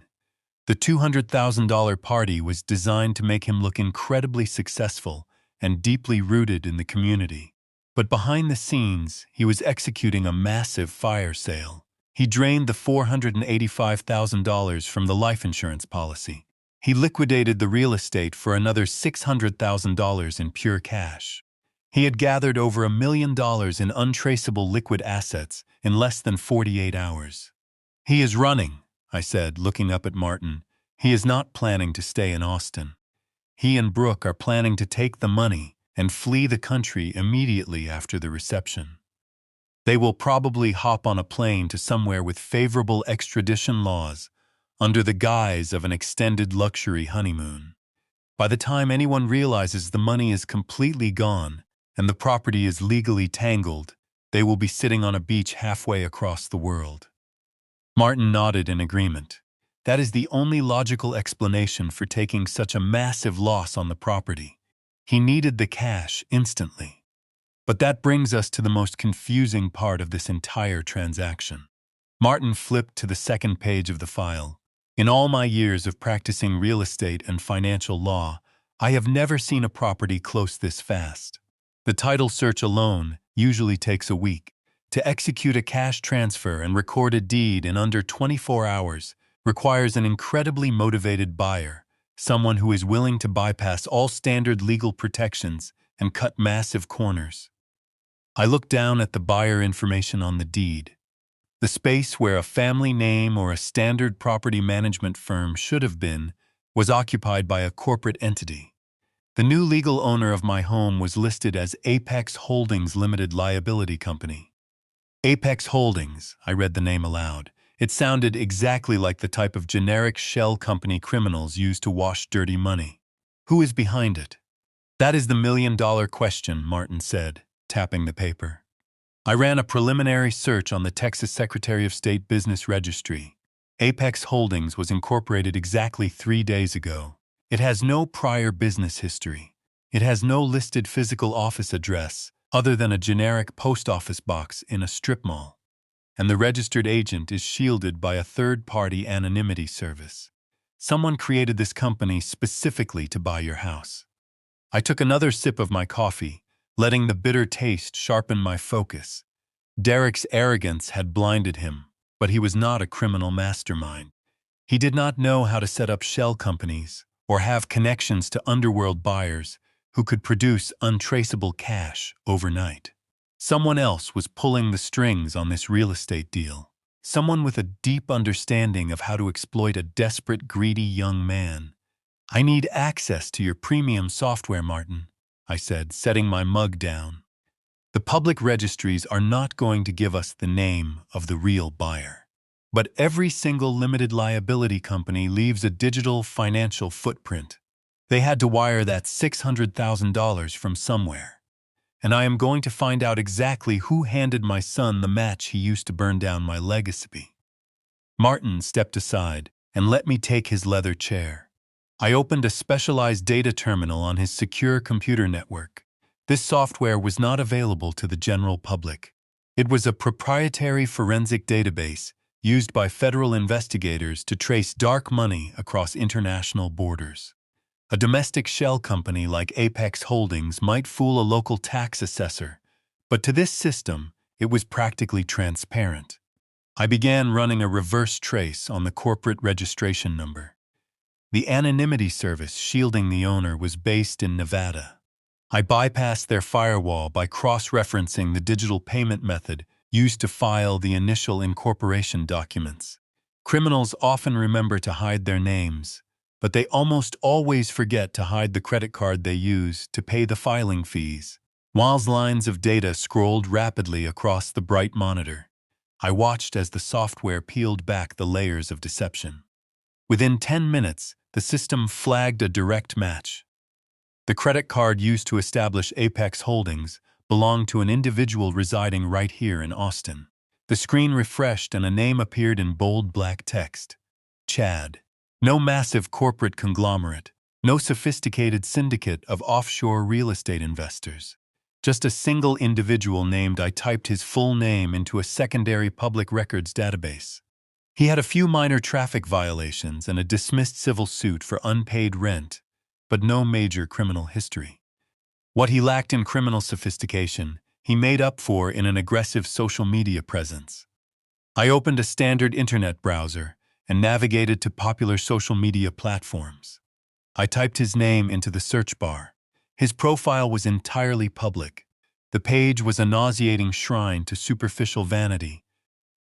The $200,000 party was designed to make him look incredibly successful and deeply rooted in the community. But behind the scenes, he was executing a massive fire sale. He drained the $485,000 from the life insurance policy. He liquidated the real estate for another $600,000 in pure cash. He had gathered over $1 million in untraceable liquid assets in less than 48 hours. He is running, I said, looking up at Martin. He is not planning to stay in Austin. He and Brooke are planning to take the money and flee the country immediately after the reception. They will probably hop on a plane to somewhere with favorable extradition laws under the guise of an extended luxury honeymoon. By the time anyone realizes the money is completely gone and the property is legally tangled, they will be sitting on a beach halfway across the world. Martin nodded in agreement. That is the only logical explanation for taking such a massive loss on the property. He needed the cash instantly. But that brings us to the most confusing part of this entire transaction. Martin flipped to the second page of the file. In all my years of practicing real estate and financial law, I have never seen a property close this fast. The title search alone usually takes a week. To execute a cash transfer and record a deed in under 24 hours requires an incredibly motivated buyer, someone who is willing to bypass all standard legal protections and cut massive corners. I looked down at the buyer information on the deed. The space where a family name or a standard property management firm should have been was occupied by a corporate entity. The new legal owner of my home was listed as Apex Holdings Limited Liability Company. Apex Holdings, I read the name aloud. It sounded exactly like the type of generic shell company criminals use to wash dirty money. Who is behind it? That is the million-dollar question, Martin said, tapping the paper. I ran a preliminary search on the Texas Secretary of State Business Registry. Apex Holdings was incorporated exactly 3 days ago. It has no prior business history. It has no listed physical office address other than a generic post office box in a strip mall. And the registered agent is shielded by a third-party anonymity service. Someone created this company specifically to buy your house. I took another sip of my coffee, letting the bitter taste sharpen my focus. Derek's arrogance had blinded him, but he was not a criminal mastermind. He did not know how to set up shell companies or have connections to underworld buyers who could produce untraceable cash overnight. Someone else was pulling the strings on this real estate deal. Someone with a deep understanding of how to exploit a desperate, greedy young man. I need access to your premium software, Martin, I said, setting my mug down. The public registries are not going to give us the name of the real buyer. But every single limited liability company leaves a digital financial footprint. They had to wire that $600,000 from somewhere. And I am going to find out exactly who handed my son the match he used to burn down my legacy. Martin stepped aside and let me take his leather chair. I opened a specialized data terminal on his secure computer network. This software was not available to the general public. It was a proprietary forensic database used by federal investigators to trace dark money across international borders. A domestic shell company like Apex Holdings might fool a local tax assessor, but to this system, it was practically transparent. I began running a reverse trace on the corporate registration number. The anonymity service shielding the owner was based in Nevada. I bypassed their firewall by cross-referencing the digital payment method used to file the initial incorporation documents. Criminals often remember to hide their names, but they almost always forget to hide the credit card they use to pay the filing fees. While lines of data scrolled rapidly across the bright monitor, I watched as the software peeled back the layers of deception. Within 10 minutes, the system flagged a direct match. The credit card used to establish Apex Holdings belonged to an individual residing right here in Austin. The screen refreshed and a name appeared in bold black text. Chad. No massive corporate conglomerate, no sophisticated syndicate of offshore real estate investors. Just a single individual named. I typed his full name into a secondary public records database. He had a few minor traffic violations and a dismissed civil suit for unpaid rent, but no major criminal history. What he lacked in criminal sophistication, he made up for in an aggressive social media presence. I opened a standard internet browser and navigated to popular social media platforms. I typed his name into the search bar. His profile was entirely public. The page was a nauseating shrine to superficial vanity.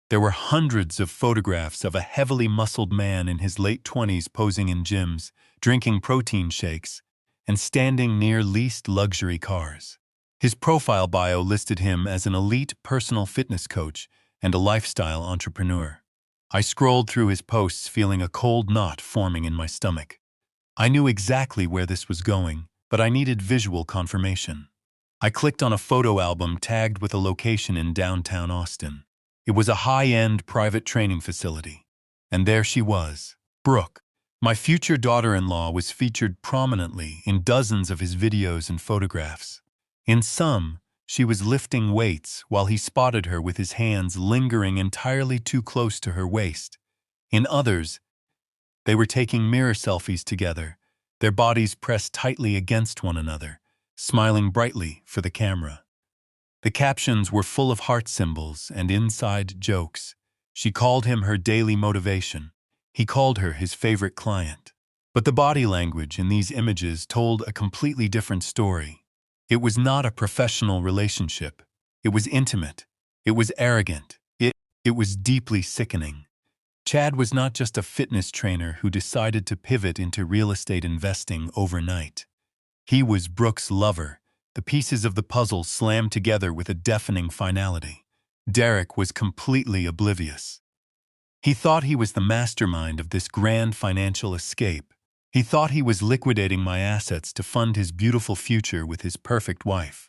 There were hundreds of photographs of a heavily muscled man in his late 20s posing in gyms, drinking protein shakes, and standing near leased luxury cars. His profile bio listed him as an elite personal fitness coach and a lifestyle entrepreneur. I scrolled through his posts feeling a cold knot forming in my stomach. I knew exactly where this was going, but I needed visual confirmation. I clicked on a photo album tagged with a location in downtown Austin. It was a high-end private training facility. And there she was, Brooke. My future daughter-in-law was featured prominently in dozens of his videos and photographs. In some, she was lifting weights while he spotted her with his hands lingering entirely too close to her waist. In others, they were taking mirror selfies together, their bodies pressed tightly against one another, smiling brightly for the camera. The captions were full of heart symbols and inside jokes. She called him her daily motivation. He called her his favorite client. But the body language in these images told a completely different story. It was not a professional relationship. It was intimate. It was arrogant. It was deeply sickening. Chad was not just a fitness trainer who decided to pivot into real estate investing overnight. He was Brooke's lover. The pieces of the puzzle slammed together with a deafening finality. Derek was completely oblivious. He thought he was the mastermind of this grand financial escape. He thought he was liquidating my assets to fund his beautiful future with his perfect wife.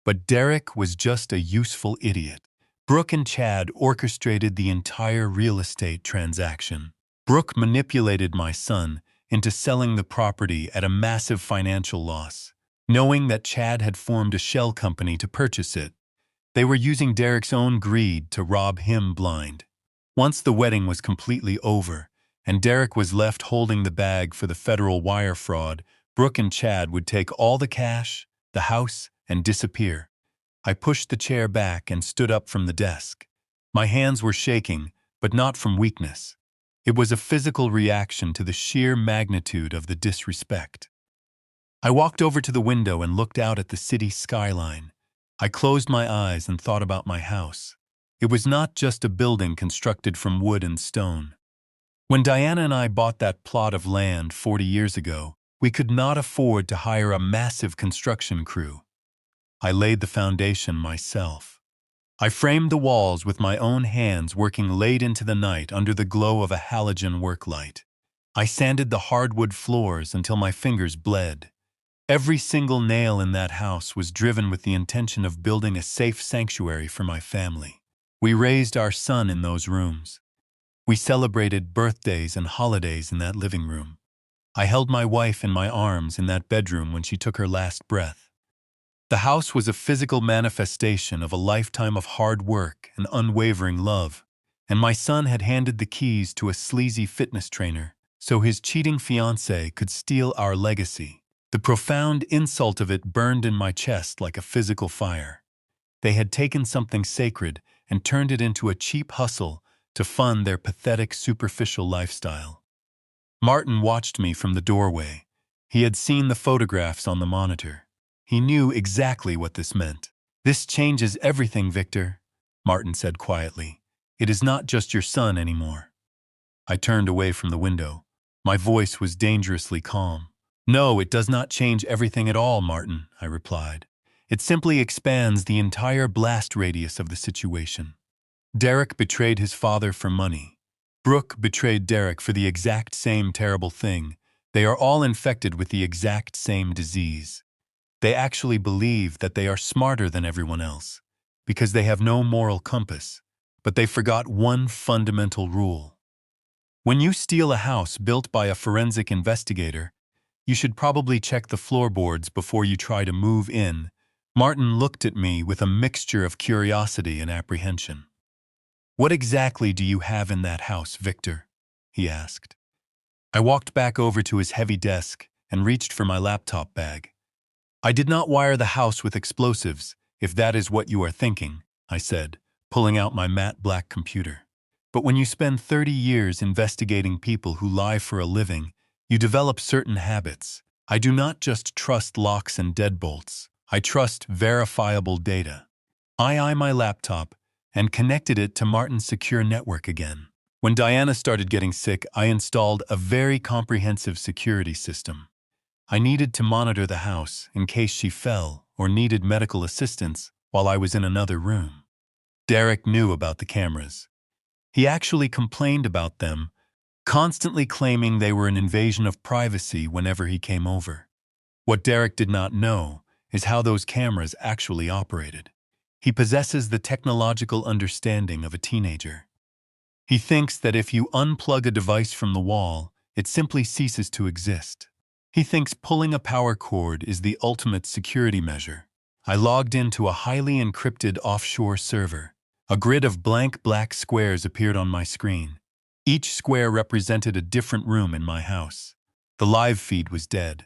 But Derek was just a useful idiot. Brooke and Chad orchestrated the entire real estate transaction. Brooke manipulated my son into selling the property at a massive financial loss, knowing that Chad had formed a shell company to purchase it. They were using Derek's own greed to rob him blind. Once the wedding was completely over, and Derek was left holding the bag for the federal wire fraud, Brooke and Chad would take all the cash, the house, and disappear. I pushed the chair back and stood up from the desk. My hands were shaking, but not from weakness. It was a physical reaction to the sheer magnitude of the disrespect. I walked over to the window and looked out at the city skyline. I closed my eyes and thought about my house. It was not just a building constructed from wood and stone. When Diana and I bought that plot of land 40 years ago, we could not afford to hire a massive construction crew. I laid the foundation myself. I framed the walls with my own hands, working late into the night under the glow of a halogen work light. I sanded the hardwood floors until my fingers bled. Every single nail in that house was driven with the intention of building a safe sanctuary for my family. We raised our son in those rooms. We celebrated birthdays and holidays in that living room. I held my wife in my arms in that bedroom when she took her last breath. The house was a physical manifestation of a lifetime of hard work and unwavering love, and my son had handed the keys to a sleazy fitness trainer so his cheating fiancé could steal our legacy. The profound insult of it burned in my chest like a physical fire. They had taken something sacred and turned it into a cheap hustle to fund their pathetic, superficial lifestyle. Martin watched me from the doorway. He had seen the photographs on the monitor. He knew exactly what this meant. "This changes everything, Victor," Martin said quietly. "It is not just your son anymore." I turned away from the window. My voice was dangerously calm. "No, it does not change everything at all, Martin," I replied. "It simply expands the entire blast radius of the situation. Derek betrayed his father for money. Brooke betrayed Derek for the exact same terrible thing, They are all infected with the exact same disease. They actually believe that they are smarter than everyone else because they have no moral compass, but they forgot one fundamental rule. When you steal a house built by a forensic investigator, you should probably check the floorboards before you try to move in. Martin looked at me with a mixture of curiosity and apprehension. What exactly do you have in that house, Victor? He asked. I walked back over to his heavy desk and reached for my laptop bag. I did not wire the house with explosives, if that is what you are thinking, I said, pulling out my matte black computer. But when you spend 30 years investigating people who lie for a living, you develop certain habits. I do not just trust locks and deadbolts. I trust verifiable data. I eyed my laptop and connected it to Martin's secure network again. When Diana started getting sick, I installed a very comprehensive security system. I needed to monitor the house in case she fell or needed medical assistance while I was in another room. Derek knew about the cameras. He actually complained about them, constantly claiming they were an invasion of privacy whenever he came over. What Derek did not know is how those cameras actually operated. He possesses the technological understanding of a teenager. He thinks that if you unplug a device from the wall, it simply ceases to exist. He thinks pulling a power cord is the ultimate security measure. I logged into a highly encrypted offshore server. A grid of blank black squares appeared on my screen. Each square represented a different room in my house. The live feed was dead.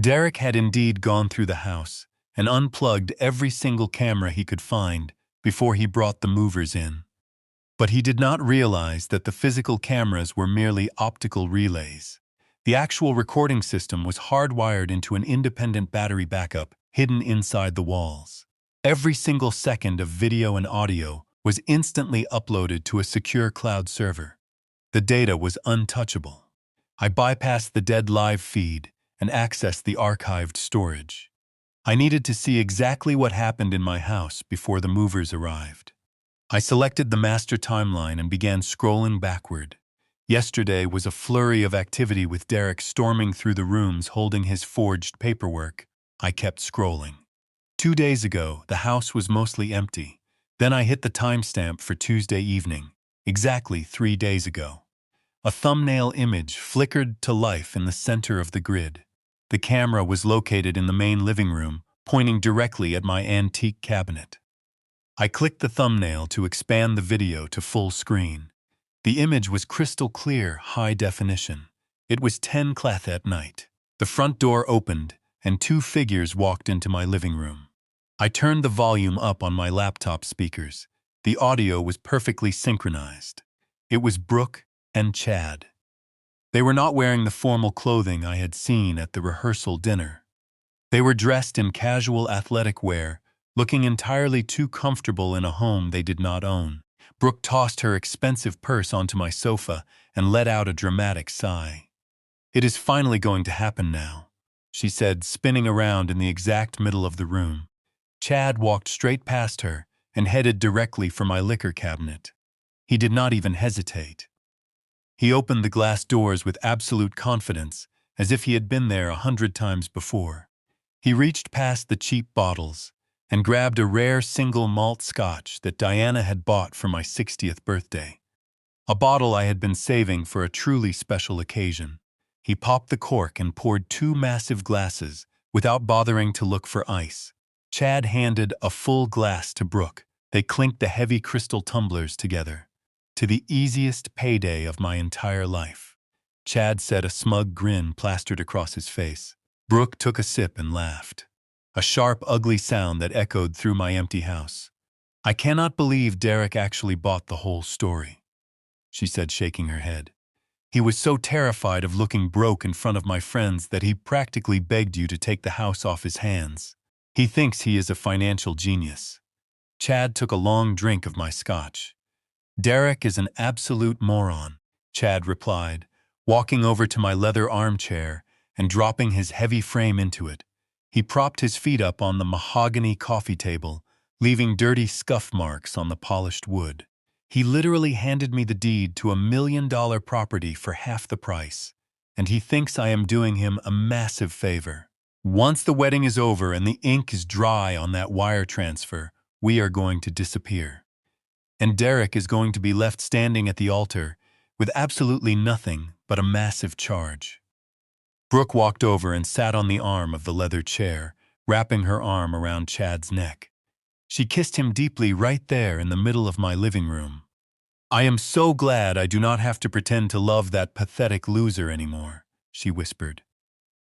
Derek had indeed gone through the house and unplugged every single camera he could find before he brought the movers in. But he did not realize that the physical cameras were merely optical relays. The actual recording system was hardwired into an independent battery backup hidden inside the walls. Every single second of video and audio was instantly uploaded to a secure cloud server. The data was untouchable. I bypassed the dead live feed and accessed the archived storage. I needed to see exactly what happened in my house before the movers arrived. I selected the master timeline and began scrolling backward. Yesterday was a flurry of activity with Derek storming through the rooms holding his forged paperwork. I kept scrolling. 2 days ago, the house was mostly empty. Then I hit the timestamp for Tuesday evening, exactly 3 days ago. A thumbnail image flickered to life in the center of the grid. The camera was located in the main living room, pointing directly at my antique cabinet. I clicked the thumbnail to expand the video to full screen. The image was crystal clear, high definition. It was 10 o'clock at night. The front door opened, and 2 figures walked into my living room. I turned the volume up on my laptop speakers. The audio was perfectly synchronized. It was Brooke and Chad. They were not wearing the formal clothing I had seen at the rehearsal dinner. They were dressed in casual athletic wear, looking entirely too comfortable in a home they did not own. Brooke tossed her expensive purse onto my sofa and let out a dramatic sigh. "It is finally going to happen now," she said, spinning around in the exact middle of the room. Chad walked straight past her and headed directly for my liquor cabinet. He did not even hesitate. He opened the glass doors with absolute confidence, as if he had been there 100 times before. He reached past the cheap bottles and grabbed a rare single malt scotch that Diana had bought for my 60th birthday. A bottle I had been saving for a truly special occasion. He popped the cork and poured 2 massive glasses without bothering to look for ice. Chad handed a full glass to Brooke. They clinked the heavy crystal tumblers together. "To the easiest payday of my entire life," Chad said, a smug grin plastered across his face. Brooke took a sip and laughed. A sharp, ugly sound that echoed through my empty house. "I cannot believe Derek actually bought the whole story," she said, shaking her head. "He was so terrified of looking broke in front of my friends that he practically begged you to take the house off his hands. He thinks he is a financial genius." Chad took a long drink of my scotch. "Derek is an absolute moron," Chad replied, walking over to my leather armchair and dropping his heavy frame into it. He propped his feet up on the mahogany coffee table, leaving dirty scuff marks on the polished wood. "He literally handed me the deed to $1 million property for half the price, and he thinks I am doing him a massive favor. Once the wedding is over and the ink is dry on that wire transfer, we are going to disappear. And Derek is going to be left standing at the altar with absolutely nothing but a massive charge. Brooke walked over and sat on the arm of the leather chair, wrapping her arm around Chad's neck. She kissed him deeply right there in the middle of my living room. "I am so glad I do not have to pretend to love that pathetic loser anymore," she whispered.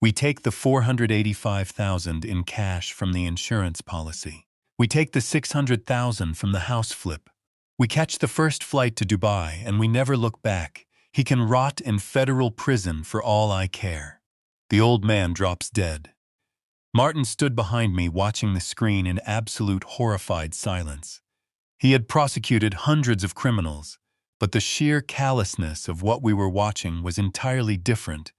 "We take the $485,000 in cash from the insurance policy. We take the $600,000 from the house flip. We catch the first flight to Dubai and we never look back. He can rot in federal prison for all I care." The old man drops dead. Martin stood behind me watching the screen in absolute horrified silence. He had prosecuted hundreds of criminals, but the sheer callousness of what we were watching was entirely different.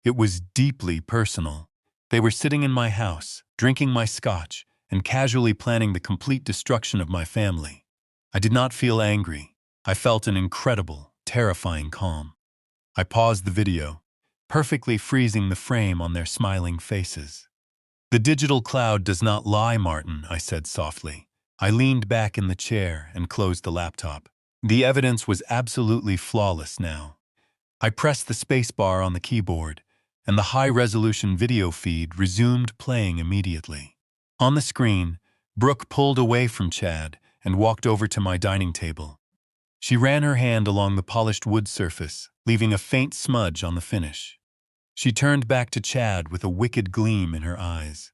It was deeply personal. They were sitting in my house, drinking my scotch, and casually planning the complete destruction of my family. I did not feel angry. I felt an incredible, terrifying calm. I paused the video, perfectly freezing the frame on their smiling faces. "The digital cloud does not lie, Martin," I said softly. I leaned back in the chair and closed the laptop. The evidence was absolutely flawless now. I pressed the spacebar on the keyboard, and the high-resolution video feed resumed playing immediately. On the screen, Brooke pulled away from Chad and walked over to my dining table. She ran her hand along the polished wood surface, leaving a faint smudge on the finish. She turned back to Chad with a wicked gleam in her eyes.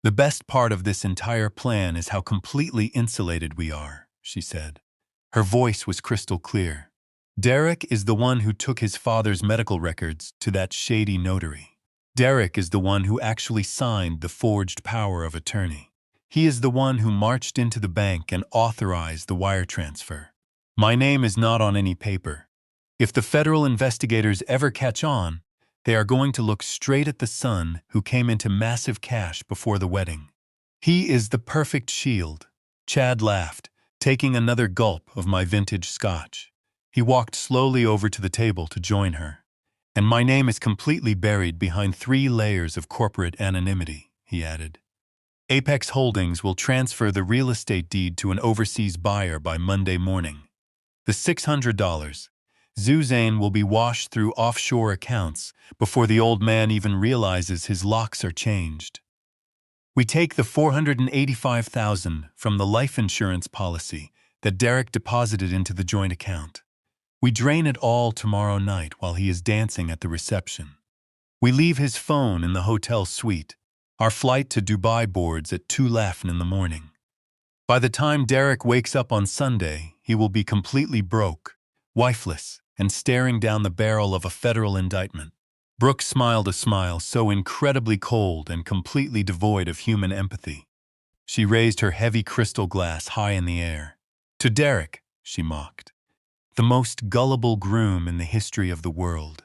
"The best part of this entire plan is how completely insulated we are," she said. Her voice was crystal clear. "Derek is the one who took his father's medical records to that shady notary. Derek is the one who actually signed the forged power of attorney. He is the one who marched into the bank and authorized the wire transfer. My name is not on any paper. If the federal investigators ever catch on, they are going to look straight at the son who came into massive cash before the wedding. He is the perfect shield." Chad laughed, taking another gulp of my vintage scotch. He walked slowly over to the table to join her. "And my name is completely buried behind 3 layers of corporate anonymity," he added. "Apex Holdings will transfer the real estate deed to an overseas buyer by Monday morning. The $600, Zuzane, will be washed through offshore accounts before the old man even realizes his locks are changed. We take the $485,000 from the life insurance policy that Derek deposited into the joint account. We drain it all tomorrow night while he is dancing at the reception. We leave his phone in the hotel suite. Our flight to Dubai boards at 2:11 in the morning. By the time Derek wakes up on Sunday, he will be completely broke, wifeless, and staring down the barrel of a federal indictment." Brooke smiled a smile so incredibly cold and completely devoid of human empathy. She raised her heavy crystal glass high in the air. "To Derek," she mocked, "the most gullible groom in the history of the world."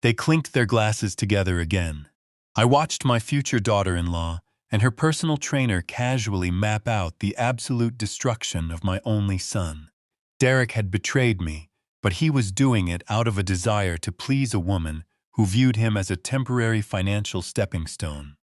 They clinked their glasses together again. I watched my future daughter-in-law and her personal trainer casually map out the absolute destruction of my only son. Derek had betrayed me, but he was doing it out of a desire to please a woman who viewed him as a temporary financial stepping stone.